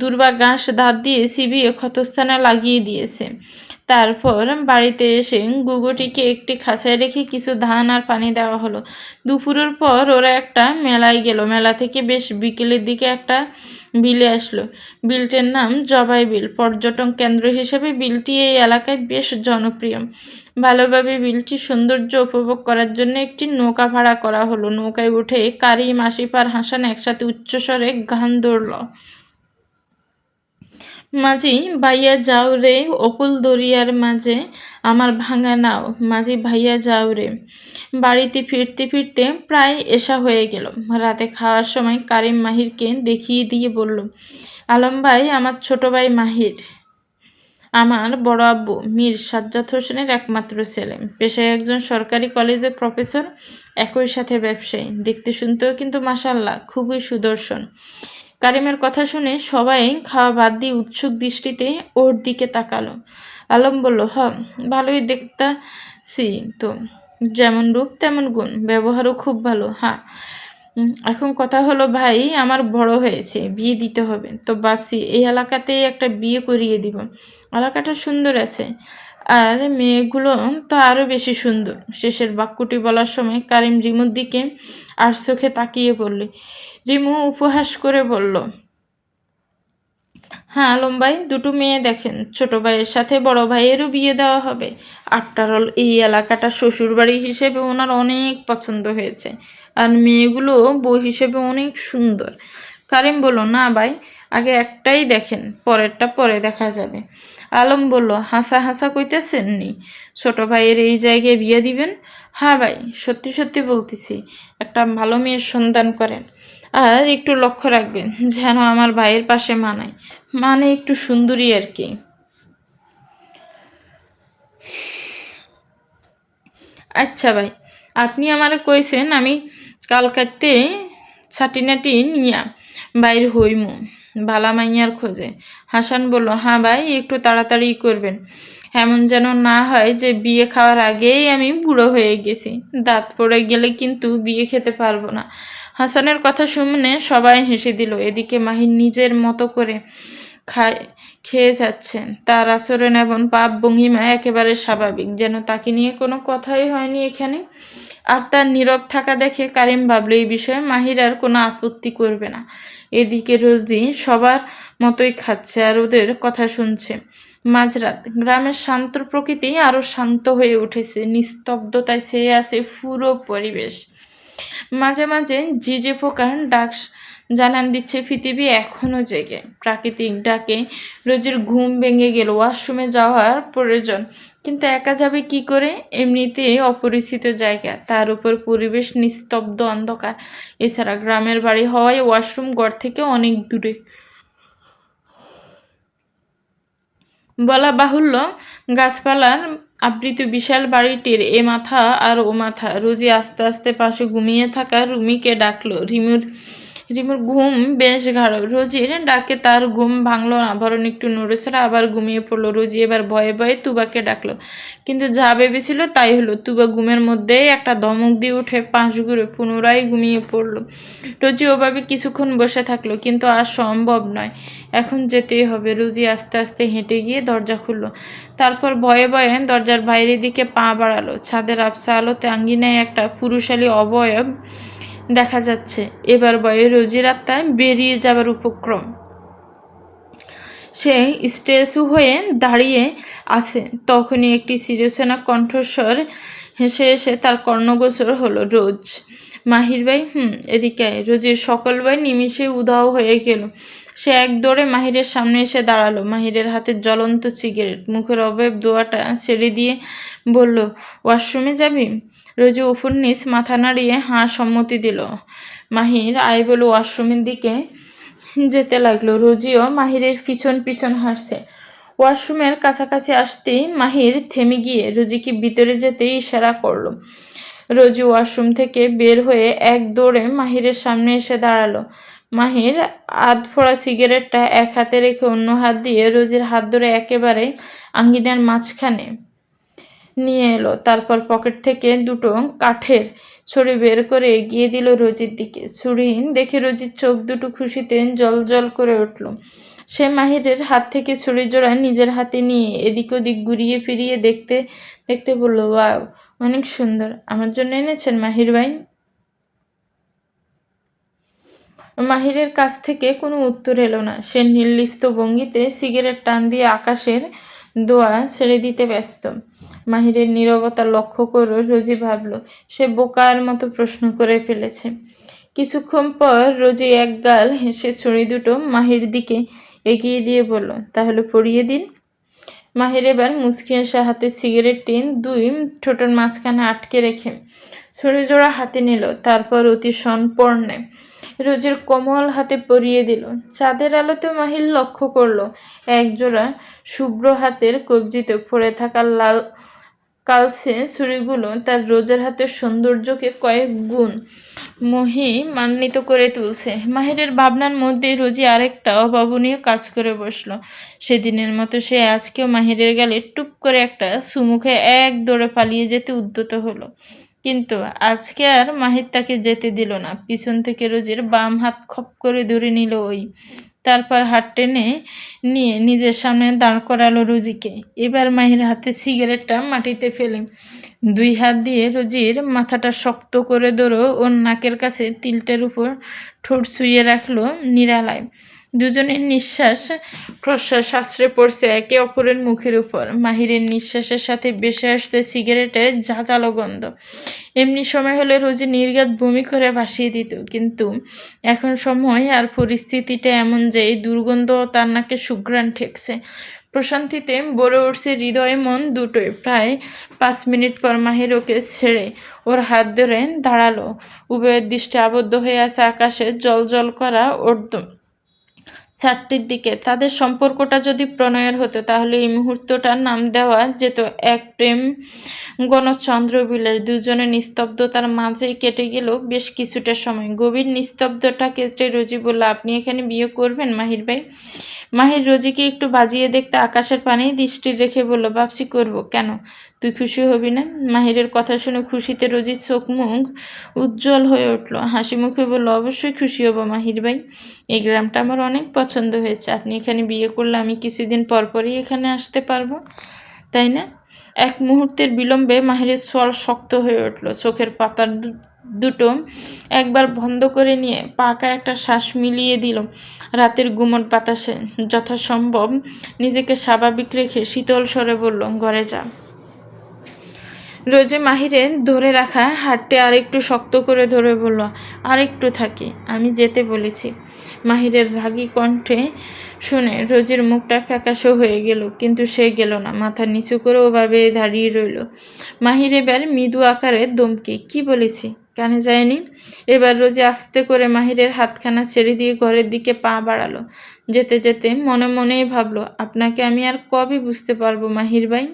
দুর্বা ঘাস দাঁত দিয়ে চিবিয়ে ক্ষতস্থানে লাগিয়ে দিয়েছে। তারপর বাড়িতে এসে গুগুটিকে একটি খাঁচায় রেখে কিছু ধান আর পানি দেওয়া হলো। দুপুরের পর ওরা একটা মেলায় গেল। মেলা থেকে বেশ বিকেলের দিকে একটা বিলে আসলো। বিলটির নাম জবাই বিল। পর্যটন কেন্দ্র হিসেবে বিলটি এই এলাকায় বেশ জনপ্রিয়। ভালোভাবে বিলটির সৌন্দর্য উপভোগ করার জন্য একটি নৌকা ভাড়া করা হলো। নৌকায় উঠে কারিম, আসিফ আর হাসান একসাথে উচ্চস্বরে গান ধরল। মাঝি ভাইয়া যাও রে, অকুল দরিয়ার মাঝে আমার ভাঙা নাও, মাঝি ভাইয়া যাও রে। বাড়িতে ফিরতে ফিরতে প্রায় এশা হয়ে গেল। রাতে খাওয়ার সময় কারিম মাহিরকে দেখিয়ে দিয়ে বলল, আলম ভাই আমার ছোট ভাই মাহির, আমার বড় আব্বু মীর সাজ্জাদ হোসেনের একমাত্র ছেলে। পেশায় একজন সরকারি কলেজের প্রফেসর, একই সাথে ব্যবসায়ী। দেখতে শুনতেও কিন্তু মাশাআল্লাহ খুবই সুদর্শন। কারিমের কথা শুনে সবাই খাওয়া বাদ দিয়ে উৎসুক দৃষ্টিতে ওর দিকে তাকালো। আলম বলল, ভালোই দেখতাছি তো, যেমন রূপ তেমন গুণ, ব্যবহারও খুব ভালো। এখন কথা হলো ভাই, আমার বড় হয়েছে, বিয়ে দিতে হবে, তো ভাবছি এই এলাকাতেই একটা বিয়ে করিয়ে দিব। এলাকাটা সুন্দর আছে, আর মেয়েগুলো তো আরও বেশি সুন্দর। শেষের বাক্যটি বলার সময় কারিম রিমুর দিকে আর চোখে তাকিয়ে বললে। রিমু উপহাস করে বলল, আলম ভাই, দুটো মেয়ে দেখেন, ছোট ভাইয়ের সাথে বড় ভাইয়েরও বিয়ে দেওয়া হবে। আফটার অল এই এলাকাটা শ্বশুরবাড়ি হিসেবে ওনার অনেক পছন্দ হয়েছে, আর মেয়েগুলো বউ হিসেবে অনেক সুন্দর। কারিম বলল, না ভাই, আগে একটাই দেখেন, পরেরটা পরে দেখা যাবে। আলম বলল, হাসা হাসা কইতেছেন নি, ছোট ভাইয়ের এই জায়গায় বিয়ে দিবেন? হ্যাঁ ভাই, সত্যি সত্যি বলতেছি, একটা ভালো মেয়ের সন্ধান করেন, আর একটু লক্ষ্য রাখবেন যেন আমার ভাইয়ের পাশে মানায়, মানে একটু সুন্দরী আর কি। আচ্ছা ভাই, আপনি আমারে কইছেন আমি কালকাতে ছাটিনাটি নিয়া বাইর হইমু বালা মাইয়ার খোঁজে। হাসান বলল, হ্যাঁ ভাই, একটু তাড়াতাড়ি করবেন, এমন যেন না হয় যে বিয়ে খাওয়ার আগেই আমি বুড়ো হয়ে গেছি, দাঁত পড়ে গেলে কিন্তু বিয়ে খেতে পারবো না। হাসানের কথা শুনে সবাই হেসে দিল। এদিকে মাহির নিজের মতো করে খেয়ে যাচ্ছেন। তার আচরণ এবং পাপ ভঙ্গিমা একেবারে স্বাভাবিক, যেন তাকে নিয়ে কোনো কথাই হয়নি এখানে। আর তার নীরব থাকা দেখে কারিম ভাবল এই বিষয়ে মাহির আর কোনো আপত্তি করবে না। এদিকে রোজি সবার মতোই খাচ্ছে আর ওদের কথা শুনছে। মাঝরাত, গ্রামের শান্ত প্রকৃতি আরো শান্ত হয়ে উঠেছে। নিস্তব্ধতায় ছেয়ে আছে পুরো পরিবেশ। মাঝে মাঝে ঝিঁঝে পোকার ডাক জানান দিচ্ছে পৃথিবী এখনো জেগে। প্রাকৃতিক ডাকে রোজের ঘুম ভেঙে গেল। ওয়াশরুমে যাওয়ার প্রয়োজন, কিন্তু একা যাবে কি করে? এমনিতে অপরিচিত জায়গা, তার উপর পরিবেশ নিস্তব্ধ অন্ধকার। এছাড়া গ্রামের বাড়ি হওয়ায় ওয়াশরুম ঘর থেকে অনেক দূরে। বলা বাহুল্য, গাছপালার আবৃত বিশাল বাড়িটির এ মাথা আর ও মাথা। রোজি আস্তে আস্তে পাশে ঘুমিয়ে থাকা রুমিকে ডাকলো। রিমুর ঘুম বেশ গাঢ়। রোজির ডাকে তার ঘুম ভাঙলো না, বরং একটু নড়েছড়ে আবার ঘুমিয়ে পড়লো। রোজি এবার ভয়ে ভয়ে তুবাকে ডাকলো, কিন্তু যা ভেবেছিল তাই হলো। তুবা ঘুমের মধ্যেই একটা ধমক দিয়ে উঠে পাশ ঘুরে পুনরায় ঘুমিয়ে পড়লো। রোজি ওভাবে কিছুক্ষণ বসে থাকলো, কিন্তু আর সম্ভব নয়, এখন যেতেই হবে। রোজি আস্তে আস্তে হেঁটে গিয়ে দরজা খুললো, তারপর ভয়ে ভয়ে দরজার বাইরের দিকে পা বাড়ালো। ছাদের আবছা আলোতে আঙ্গিনায় একটা পুরুষালী অবয়ব দেখা যাচ্ছে। এবার ভয়ে রোজির আত্মা বেরিয়ে যাবার উপক্রম। সে স্ট্যাচু হয়ে দাঁড়িয়ে আছে। তখনই একটি চিরচেনা কণ্ঠস্বর হেসে এসে তার কর্ণগোচর হলো। রোজ, মাহির ভাই, এদিকে আয়। রোজির সকল ভাই নিমিষে উধাও হয়ে গেল। সে এক দৌড়ে মাহিরের সামনে এসে দাঁড়ালো। মাহিরের হাতে জ্বলন্ত সিগারেট, মুখের অবয়ব দোয়াটা ছেড়ে দিয়ে বলল, ওয়াশরুমে যাবি? রোজি উপর নিচ মাথা নাড়িয়ে সম্মতি দিল। মাহির আয় বলে ওয়াশরুমের দিকে যেতে লাগলো। রোজিও মাহিরের পিছন পিছন হাসছে। ওয়াশরুমের কাছাকাছি আসতেই মাহির থেমে গিয়ে রোজিকে ভিতরে যেতে ইশারা করলো। রোজি ওয়াশরুম থেকে বের হয়ে এক দৌড়ে মাহিরের সামনে এসে দাঁড়ালো। মাহির আধফোড়া সিগারেটটা এক হাতে রেখে অন্য হাত দিয়ে রোজির হাত ধরে একেবারে আঙ্গিনার মাঝখানে নিয়ে এলো। তারপর পকেট থেকে দুটো কাঠের ছুরি বের করে এগিয়ে দিল রোজির দিকে। ছুরি দেখে রোজির চোখ দুটো খুশিতে জল জল করে উঠল। সে মাহিরের হাত থেকে ছুরি জোড়া নিজের হাতে নিয়ে এদিক ওদিক ঘুরিয়ে ফিরিয়ে দেখতে দেখতে বলল, ওয়াও, অনেক সুন্দর। আমার জন্য এনেছেন মাহির ভাই? মাহিরের কাছ থেকে কোনো উত্তর এলো না। সে নির্লিপ্ত ভঙ্গিতে সিগারেট টান দিয়ে আকাশের দোয়া ছেড়ে দিতে ব্যস্ত। মাহিরের নীরবতা লক্ষ্য করে রোজি ভাবল সে বোকার মতো প্রশ্ন করে ফেলেছে। কিছুক্ষণ পর রোজি একগাল হেসে ছুরি দুটো মাহির দিকে এগিয়ে দিয়ে বলল, তাহলে পরিয়ে দিন। মাহির এবার মুচকি এসে হাতে সিগারেটটি দুই ঠোঁটের মাঝখানে আটকে রেখে ছুরি জোড়া হাতে নিল। তারপর অতি সনপর্ণে রোজের কোমল হাতে পরিয়ে দিল। চাঁদের আলোতে মাহির লক্ষ্য করলো একজোড়া শুভ্র হাতের কবজিতে পড়ে থাকা লাল কালচে ছুরিগুলো তার রোজের হাতের সৌন্দর্যকে কয়েক গুণ মহিমান্বিত করে তুলছে। মাহিরের ভাবনার মধ্যে রোজি আরেকটা অভাবনীয় কাজ করে বসলো। সেদিনের মতো সে আজকেও মাহিরের গালে টুপ করে একটা সুমুখে এক দৌড়ে পালিয়ে যেতে উদ্যত হলো। কিন্তু আজকে আর মাহির তাকে যেতে দিল না। পিছন থেকে রোজির বাম হাত খপ করে ধরে নিল ওই। তারপর হাত টেনে নিয়ে নিজের সামনে দাঁড় করালো রোজিকে। এবার মাহির হাতে সিগারেটটা মাটিতে ফেলে দুই হাত দিয়ে রোজির মাথাটা শক্ত করে ধরো ওর নাকের কাছে তিলটের উপর ঠোঁট ছুঁয়ে রাখলো নিরালায়। দুজনের নিঃশ্বাস প্রশ্বাস আশ্রে পড়ছে একে অপরের মুখের উপর। মাহিরের নিঃশ্বাসের সাথে ভেসে আসছে সিগারেটের ঝাঁঝালো গন্ধ। এমনি সময় হলে রোজি নির্ঘাত বমি করে ভাসিয়ে দিত, কিন্তু এখন সময় আর পরিস্থিতিটা এমন যে এই দুর্গন্ধ তার নাকে সুঘ্রাণ ঠেকছে। প্রশান্তিতে ভরে উঠছে হৃদয় মন দুটোই। প্রায় 5 মিনিট পর মাহির ওকে ছেড়ে ওর হাত ধরে দাঁড়ালো। উভয়ের দৃষ্টি আবদ্ধ হয়ে আছে আকাশে জল জল করা ঊর্ধ্ব চারটির দিকে। তাদের সম্পর্কটা যদি প্রণয়ের হতো তাহলে এই মুহূর্তটার নাম দেওয়া যেত এক প্রেম গণচন্দ্রবিলাস। দুজনের নিস্তব্ধতার মাঝেই কেটে গেল বেশ কিছুটা সময়। গভীর নিস্তব্ধতা কেটে রোজি বলল, আপনি এখানে বিয়ে করবেন মাহির ভাই? মাহির রোজিকে একটু বাজিয়ে দেখতে আকাশের পানে দৃষ্টি রেখে বলল, ভাবছি করব। কেন, তুই খুশি হবি না? মাহিরের কথা শুনে খুশিতে রোজির চোখ মুখ উজ্জ্বল হয়ে উঠল। হাসি মুখে বলল, অবশ্যই খুশি হব মাহির ভাই। এই গ্রামটা আমার অনেক পছন্দ হয়েছে। আপনি এখানে বিয়ে করলে আমি কিছুদিন পরপরই এখানে আসতে পারবো, তাই না? এক মুহূর্তের বিলম্বে মাহিরের সোয়াল শক্ত হয়ে উঠল। চোখের পাতা দুটো একবার বন্ধ করে নিয়ে পাকা একটা শ্বাস মিলিয়ে দিল। রাতের গুমট বাতাসে যথাসম্ভব নিজেকে স্বাভাবিক রেখে শীতল স্বরে বলল, ঘরে যা। রোজে মাহিরের ধরে রাখা হাতটি আরেকটু শক্ত করে ধরে বলল, আরেকটু থাকি, আমি যেতে বলেছি। মাহিরের রাগী কণ্ঠে শুনে রোজির মুখটা ফ্যাকাশে হয়ে গেল, কিন্তু সে গেল না। মাথা নিচু করে ওভাবে দাঁড়িয়ে রইল। মাহির এবার মৃদু আকারে দমকে, কি বলেছি, কানে যায়নি? এবার রোজি আস্তে করে মাহিরের হাতখানা ছেড়ে দিয়ে ঘরের দিকে পা বাড়ালো। যেতে যেতে মনে মনেই ভাবলো, আপনাকে আমি আর কবে বুঝতে পারবো মাহির ভাই?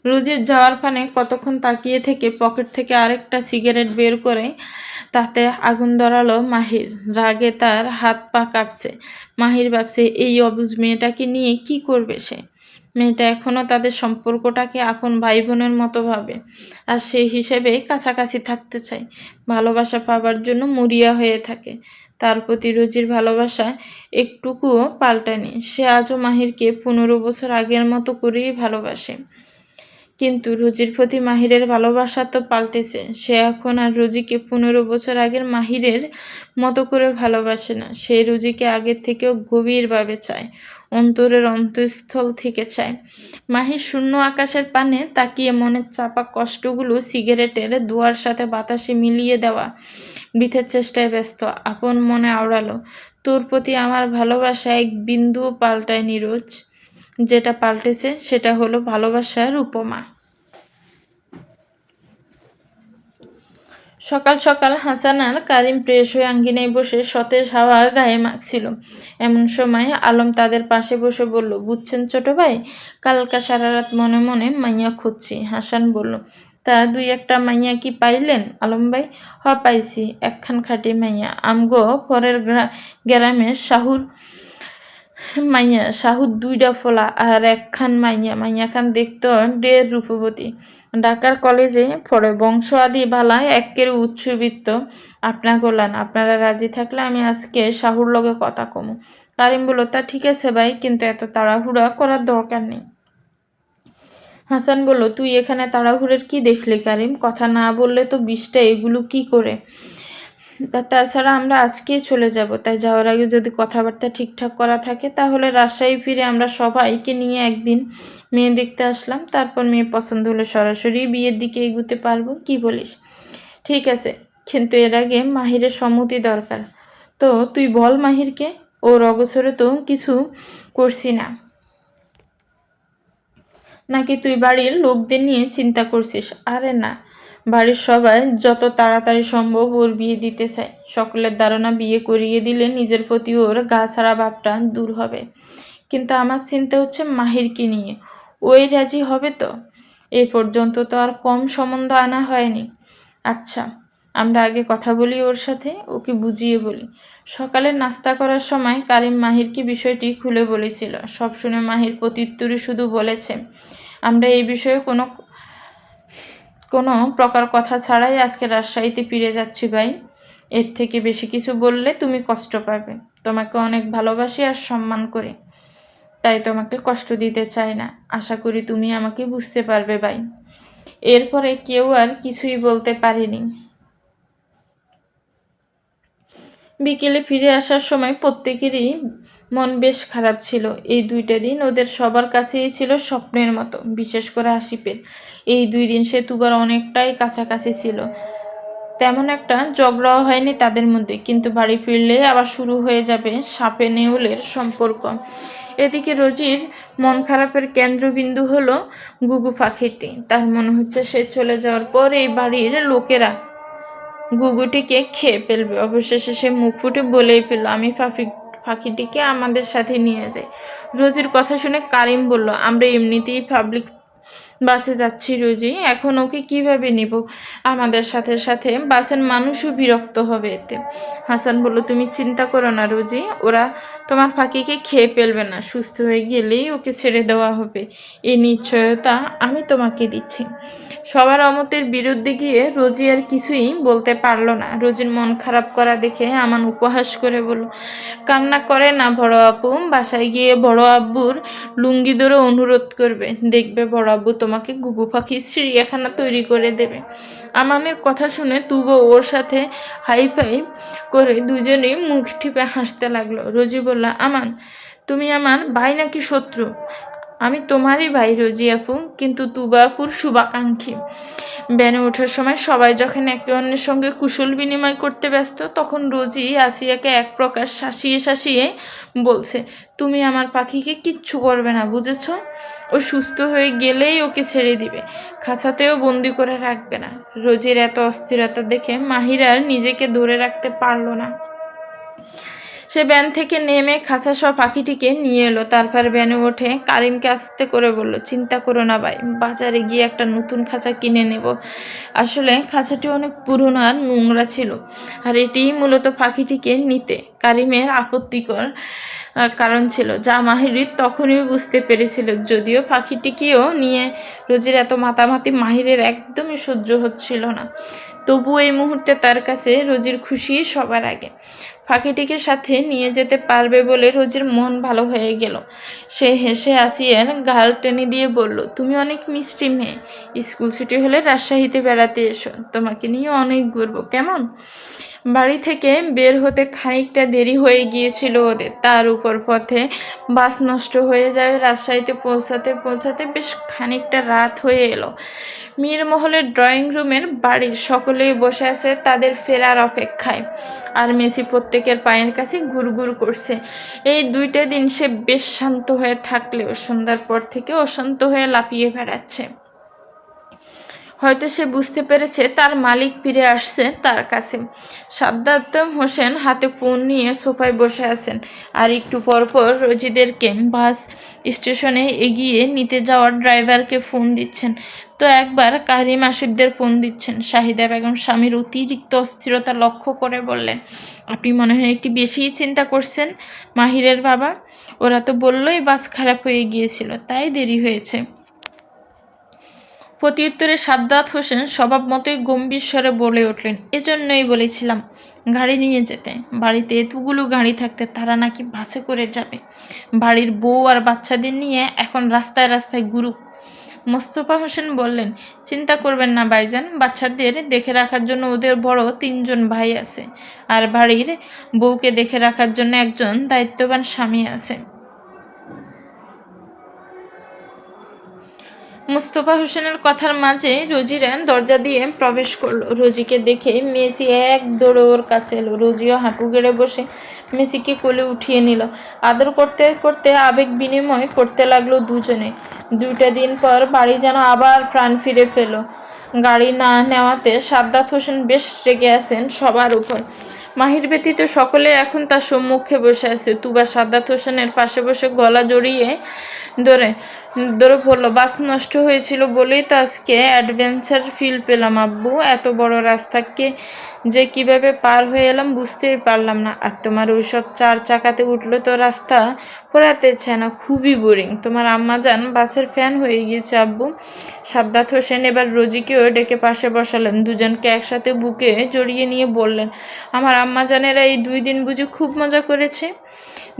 রোজির যাওয়ার পানে কতক্ষণ তাকিয়ে থেকে পকেট থেকে আরেকটা সিগারেট বের করে তাতে আগুন ধরালো মাহির। রাগে তার হাত পা কাঁপছে। মাহির ভাবছে এই অবুঝ মেয়েটাকে নিয়ে কি করবে সে। মেয়েটা এখনও তাদের সম্পর্কটাকে আপন ভাই বোনের মতো ভাবে, আর সেই হিসেবে কাছাকাছি থাকতে চায়। ভালোবাসা পাবার জন্য মরিয়া হয়ে থাকে। তার প্রতি রোজির ভালোবাসা একটুকুও পাল্টায়নি। সে আজও মাহিরকে 15 বছর আগের মতো করেই ভালোবাসে। কিন্তু রোজির প্রতি মাহিরের ভালোবাসা তো পাল্টেছে। সে এখন আর রোজিকে 15 বছর আগের মাহিরের মতো করে ভালোবাসে না। সে রোজিকে আগের থেকেও গভীরভাবে চায়, অন্তরের অন্তঃস্থল থেকে চায়। মাহির শূন্য আকাশের পানে তাকিয়ে মনের চাপা কষ্টগুলো সিগারেটের ধোঁয়ার সাথে বাতাসে মিলিয়ে দেওয়া বৃথার চেষ্টায় ব্যস্ত। আপন মনে আওড়ালো, তোর প্রতি আমার ভালোবাসা এক বিন্দুও পাল্টায়নি রোজ। যেটা পাল্টেছে সেটা হলো ভালোবাসার উপমা। সকাল সকাল হাসান আর কারিম ফ্রেশ হয়ে আঙ্গিনায় বসে সতেজ হাওয়া গায়ে মাখছিল। এমন সময় আলম তাদের পাশে বসে বলল, বুঝছেন ছোট ভাই, কালকা সারা রাত মনে মনে মাইয়া খুঁজছি। হাসান বলল, তা দুই একটা মাইয়া কি পাইলেন আলম ভাই? পাইছি, একখান খাটি মাইয়া আমগো পরের গ্রামে শাহুর দুইটা ফলা আর একখান মাইয়াখান দেখতো ডের রূপবতী, ঢাকার কলেজে পড়ে, বংশ আদি বালায় একের উচ্চবিত্ত। আপনারা রাজি থাকলে আমি আজকে শাহুর লগে কথা কমু। কারিম বলল, তা ঠিক আছে ভাই, কিন্তু এত তাড়াহুড়া করার দরকার নেই। হাসান বলল, তুই এখানে তাড়াহুড়ের কি দেখলি কারিম? কথা না বললে তো বিষটা এগুলো কি করে? তাছাড়া আমরা আজকেই চলে যাব, তাই যাওয়ার আগে যদি কথাবার্তা ঠিকঠাক করা থাকে তাহলে রাজশাহী ফিরে আমরা সবাইকে নিয়ে একদিন মেয়ে দেখতে আসলাম, তারপর মেয়ে পছন্দ হলে সরাসরি বিয়ের দিকে এগুতে পারবো, কি বলিস? ঠিক আছে, কিন্তু এর আগে মাহিরের সম্মতি দরকার। তো তুই বল মাহিরকে, ওর অগোচরে তো কিছু করছি না। নাকি তুই বাড়ির লোকদের নিয়ে চিন্তা করছিস? আরে না, বাড়ির সবাই যত তাড়াতাড়ি সম্ভব ওর বিয়ে দিতে চায়। সকলের ধারণা বিয়ে করিয়ে দিলে নিজের প্রতি ওর গা ছাড়া ভাবটা দূর হবে। কিন্তু আমার চিন্তা হচ্ছে মাহিরকে নিয়ে, ওই রাজি হবে তো? এই পর্যন্ত তো আর কম সম্বন্ধ আনা হয়নি। আচ্ছা, আমরা আগে কথা বলি ওর সাথে, ওকে বুঝিয়ে বলি। সকালে নাস্তা করার সময় কারিম মাহিরকে বিষয়টি খুলে বলেছিল। সব শুনে মাহির প্রত্যুত্তরে শুধু বলেছে, আমরা এই বিষয়ে কোনো প্রকার কথা ছাড়াই আজকে রাজশাহীতে ফিরে যাচ্ছি ভাই। এর থেকে বেশি কিছু বললে তুমি কষ্ট পাবে। তোমাকে অনেক ভালোবাসি আর সম্মান করি, তাই তোমাকে কষ্ট দিতে চাই না। আশা করি তুমি আমাকে বুঝতে পারবে ভাই। এরপরে কেউ আর কিছুই বলতে পারেনি। বিকেলে ফিরে আসার সময় প্রত্যেকেরই মন বেশ খারাপ ছিল। এই দুইটা দিন ওদের সবার কাছেই ছিল স্বপ্নের মতো, বিশেষ করে আসিফের। এই 2 দিন সে তুবার অনেকটাই কাছাকাছি ছিল। তেমন একটা ঝগড়াও হয়নি তাদের মধ্যে, কিন্তু বাড়ি ফিরলে আবার শুরু হয়ে যাবে সাপে নেউলের সম্পর্ক। এদিকে রোজির মন খারাপের কেন্দ্রবিন্দু হলো গুগু পাখিটি। তার মনে হচ্ছে সে চলে যাওয়ার পর এই বাড়ির লোকেরা গুগুটিকে খেয়ে ফেলবে। অবশেষে সে মুখ ফুটে বলেই ফেলল, আমি পাখিটিকে আমাদের সাথে নিয়ে যাই। রোজির কথা শুনে কারিম বলল, আমরা এমনিতেই পাবলিক বাসে যাচ্ছি রোজি, এখন ওকে কিভাবে নিব? আমাদের সাথে সাথে বাসের মানুষও বিরক্ত হবে এতে। হাসান বলল, তুমি চিন্তা করো না রোজি, ওরা তোমার পাখিকে খেয়ে ফেলবে না। সুস্থ হয়ে গেলেই ওকে ছেড়ে দেওয়া হবে, এই নিশ্চয়তা আমি তোমাকে দিচ্ছি। সবার অমতের বিরুদ্ধে গিয়ে রোজি আর কিছুই বলতে পারল না। রোজির মন খারাপ করা দেখে আমান উপহাস করে বলল, কান্না করে না বড় আপু, বাসায় গিয়ে বড় আব্বুর লুঙ্গি ধরে অনুরোধ করবে, দেখবে বড় আব্বু তোমাকে গুগু পাখির চিড়িয়াখানা তৈরি করে দেবে। আমানের কথা শুনে তুবো ওর সাথে হাইফাই করে দুজনেই মুখ টিপে হাসতে লাগলো। রোজি বলল, আমান তুমি আমার ভাই নাকি শত্রু? আমি তোমারই ভাই রোজি আপু, কিন্তু তুবা আপুর শুভাকাঙ্ক্ষী। ব্যানে ওঠার সময় সবাই যখন একে অন্যের সঙ্গে কুশল বিনিময় করতে ব্যস্ত, তখন রোজি আসিয়াকে এক প্রকার শাসিয়ে শাসিয়ে বলছে, তুমি আমার পাখিকে কিচ্ছু করবে না, বুঝেছ? ও সুস্থ হয়ে গেলেই ওকে ছেড়ে দিবে, খাঁচাতেও বন্দি করে রাখবে না। রোজির এত অস্থিরতা দেখে মাহির আর নিজেকে ধরে রাখতে পারল না। সে ভ্যান থেকে নেমে খাঁচা সহ পাখিটিকে নিয়ে এলো। তারপর ভ্যানে ওঠে কারিমকে আস্তে করে বলল, চিন্তা করো না ভাই, বাজারে গিয়ে একটা নতুন খাঁচা কিনে নেব। আসলে খাঁচাটি অনেক পুরনো আর নোংরা ছিল, আর এটিই মূলত পাখিটিকে নিতে কারিমের আপত্তিকর কারণ ছিল, যা মাহিরি তখনই বুঝতে পেরেছিল। যদিও পাখিটিকেও নিয়ে রোজির এত মাতামাতি মাহিরের একদমই সহ্য হচ্ছিল না, তবু এই মুহূর্তে তার কাছে রোজির খুশি সবার আগে। পাখিটিকে সাথে নিয়ে যেতে পারবে বলে রোজির মন ভালো হয়ে গেল। সে হেসে আসিয়ার গাল টেনে দিয়ে বলল, তুমি অনেক মিষ্টি মেয়ে, স্কুল ছুটি হলে রাজশাহীতে বেড়াতে এসো, তোমাকে নিয়ে অনেক ঘুরবো, কেমন? বাড়ি থেকে বের হতে খানিকটা দেরি হয়ে গিয়েছিল ওদের, তার উপর পথে বাস নষ্ট হয়ে যাবে। রাজশাহীতে পৌঁছাতে পৌঁছাতে বেশ খানিকটা রাত হয়ে এলো। মীরমহলের ড্রয়িং রুমের বাড়ির সকলেই বসে আছে তাদের ফেরার অপেক্ষায়, আর মেসি প্রত্যেকের পায়ের কাছে ঘুরঘুর করছে। এই 2টা দিন সে বেশ শান্ত হয়ে থাকলেও সন্ধ্যার পর থেকে অশান্ত হয়ে লাফিয়ে বেড়াচ্ছে। হয়তো সে বুঝতে পেরেছে তার মালিক ফিরে আসছে তার কাছে। সাদ্দাত হোসেন হাতে ফোন নিয়ে সোফায় বসে আছেন আর একটু পরপর রোজিদেরকে বাস স্টেশনে এগিয়ে নিতে যাওয়ার ড্রাইভারকে ফোন দিচ্ছেন, তো একবার কারিম আসিফদের ফোন দিচ্ছেন। শাহিদা বেগম স্বামীর অতিরিক্ত অস্থিরতা লক্ষ্য করে বললেন, আপনি মনে হয় একটু বেশিই চিন্তা করছেন মাহিরের বাবা। ওরা তো বললোই বাস খারাপ হয়ে গিয়েছিল, তাই দেরি হয়েছে। প্রত্যুত্তরে সাদ্দাত হোসেন স্বভাব মতোই গম্ভীর স্বরে বলে উঠলেন, এজন্যই বলেছিলাম গাড়ি নিয়ে যেতে। বাড়িতে এতগুলো গাড়ি থাকতে তারা নাকি বাসে করে যাবে। বাড়ির বউ আর বাচ্চাদের নিয়ে এখন রাস্তায় রাস্তায় ঘুরুক। মোস্তফা হোসেন বললেন, চিন্তা করবেন না ভাইজান, বাচ্চাদের দেখে রাখার জন্য ওদের বড় 3জন ভাই আছে, আর বাড়ির বউকে দেখে রাখার জন্য একজন দায়িত্ববান স্বামী আছে। মোস্তফা হোসেনের কথার মাঝে রোজিরা দরজা দিয়ে প্রবেশ করলো। রোজিকে দেখে মেসি এক দৌড়ে ওর কাছে এলো। রোজিও হাঁটু গেড়ে বসে মেসিকে কোলে উঠিয়ে নিল। আদর করতে করতে আবেগ বিনিময় করতে লাগলো দুজনে। 2টা দিন পর বাড়ি যেন আবার প্রাণ ফিরে পেল। গাড়ি না নেওয়াতে সাদ্দাত হোসেন বেশ রেগে আছেন সবার উপর। মাহির ব্যতীত সকলে এখন তার সম্মুখে বসে আছে। তুবা সাদ্দাত হোসেনের পাশে বসে গলা জড়িয়ে ধরে ধরে পড়লো, বাস নষ্ট হয়েছিল বলেই তো আজকে অ্যাডভেঞ্চার ফিল পেলাম আব্বু। এত বড় রাস্তাকে যে কিভাবে পার হয়ে এলাম বুঝতেই পারলাম না। আর তোমার ওইসব 4 চাকাতে উঠলো তো রাস্তা পোড়াতে চায় না, খুবই বোরিং। তোমার আম্মাজান বাসের ফ্যান হয়ে গিয়েছে আব্বু। সাদ্দাত হোসেন এবার রোজিকেও ডেকে পাশে বসালেন। দুজনকে একসাথে বুকে জড়িয়ে নিয়ে বললেন, আমার আম্মাজানেরা এই 2 দিন বুঝি খুব মজা করেছে?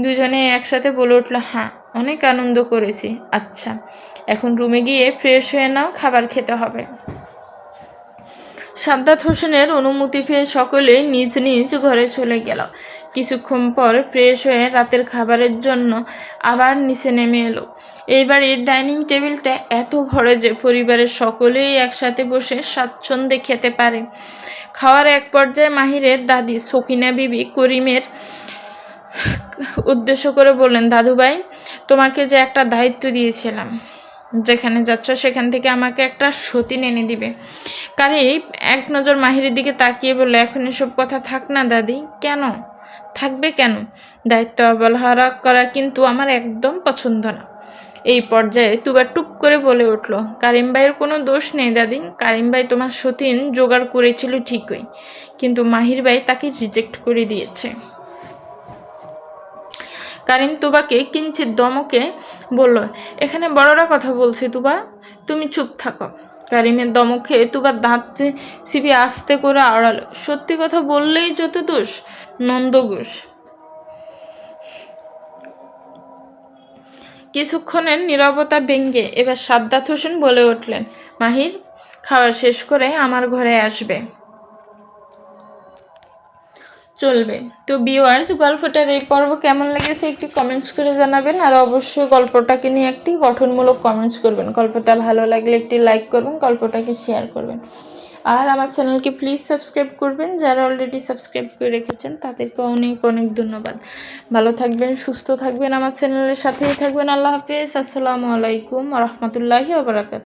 দুজনে একসাথে বলে উঠল, হ্যাঁ অনেক আনন্দ করেছি। আচ্ছা এখন রুমে গিয়ে ফ্রেশ হয়ে নাও, খাবার খেতে হবে। সাদ্দাত হোসেনের অনুমতি পেয়ে সকলে নিজ নিজ ঘরে চলে গেল। কিছুক্ষণ পর ফ্রেশ হয়ে রাতের খাবারের জন্য আবার নিচে নেমে এলো। এইবার এই ডাইনিং টেবিলটা এত বড় যে পরিবারের সকলেই একসাথে বসে স্বাচ্ছন্দ্যে খেতে পারে। খাওয়ার এক পর্যায়ে মাহিরের দাদি সকিনা বিবি করিমের উদ্দেশ্য করে বললেন, দাদুভাই তোমাকে যে একটা দায়িত্ব দিয়েছিলাম, যেখানে যাচ্ছ সেখান থেকে আমাকে একটা সতীন এনে দিবে। কারিম এক নজর মাহিরের দিকে তাকিয়ে বলল, এখন এসব কথা থাক না দাদি। কেন থাকবে, কেন? দায়িত্ব অবহেলা করা কিন্তু আমার একদম পছন্দ না। এই পর্যায়ে তুবা টুপ করে বলে উঠল, কারিম ভাইয়ের কোনো দোষ নেই দাদি। কারিম ভাই তোমার সতীন জোগাড় করেছিল ঠিকই, কিন্তু মাহির ভাই তাকে রিজেক্ট করে দিয়েছে। কারিম তুবাকে কিঞ্চিত দমকে বলল, এখানে বড়রা কথা বলছে তুবা, তুমি চুপ থাকো। কারিমের দমকে তুবার দাঁত চিবিয়ে আস্তে করে আড়ালো, সত্যি কথা বললেই যত দোষ, নন্দঘোষ। কিছুক্ষণের নীরবতা ভেঙে এবার সাদ্দাত হোসেন বলে উঠলেন, মাহির খাওয়া শেষ করে আমার ঘরে আসবে। চলবে। তো ভিউয়ার্স, গল্পটার এই পর্ব কেমন লেগেছে একটু কমেন্টস করে জানাবেন, আর অবশ্যই গল্পটাকে নিয়ে একটি গঠনমূলক কমেন্টস করবেন। গল্পটা ভালো লাগলে একটি লাইক করবেন, গল্পটাকে শেয়ার করবেন, আর আমার চ্যানেলকে প্লিজ সাবস্ক্রাইব করবেন। যারা অলরেডি সাবস্ক্রাইব করে রেখেছেন তাদেরকে অনেক অনেক ধন্যবাদ। ভালো থাকবেন, সুস্থ থাকবেন, আমার চ্যানেলের সাথেই থাকবেন। আল্লাহ হাফেজ। আসসালামু আলাইকুম ওয়া রাহমাতুল্লাহি ওয়া বারাকাতুহু।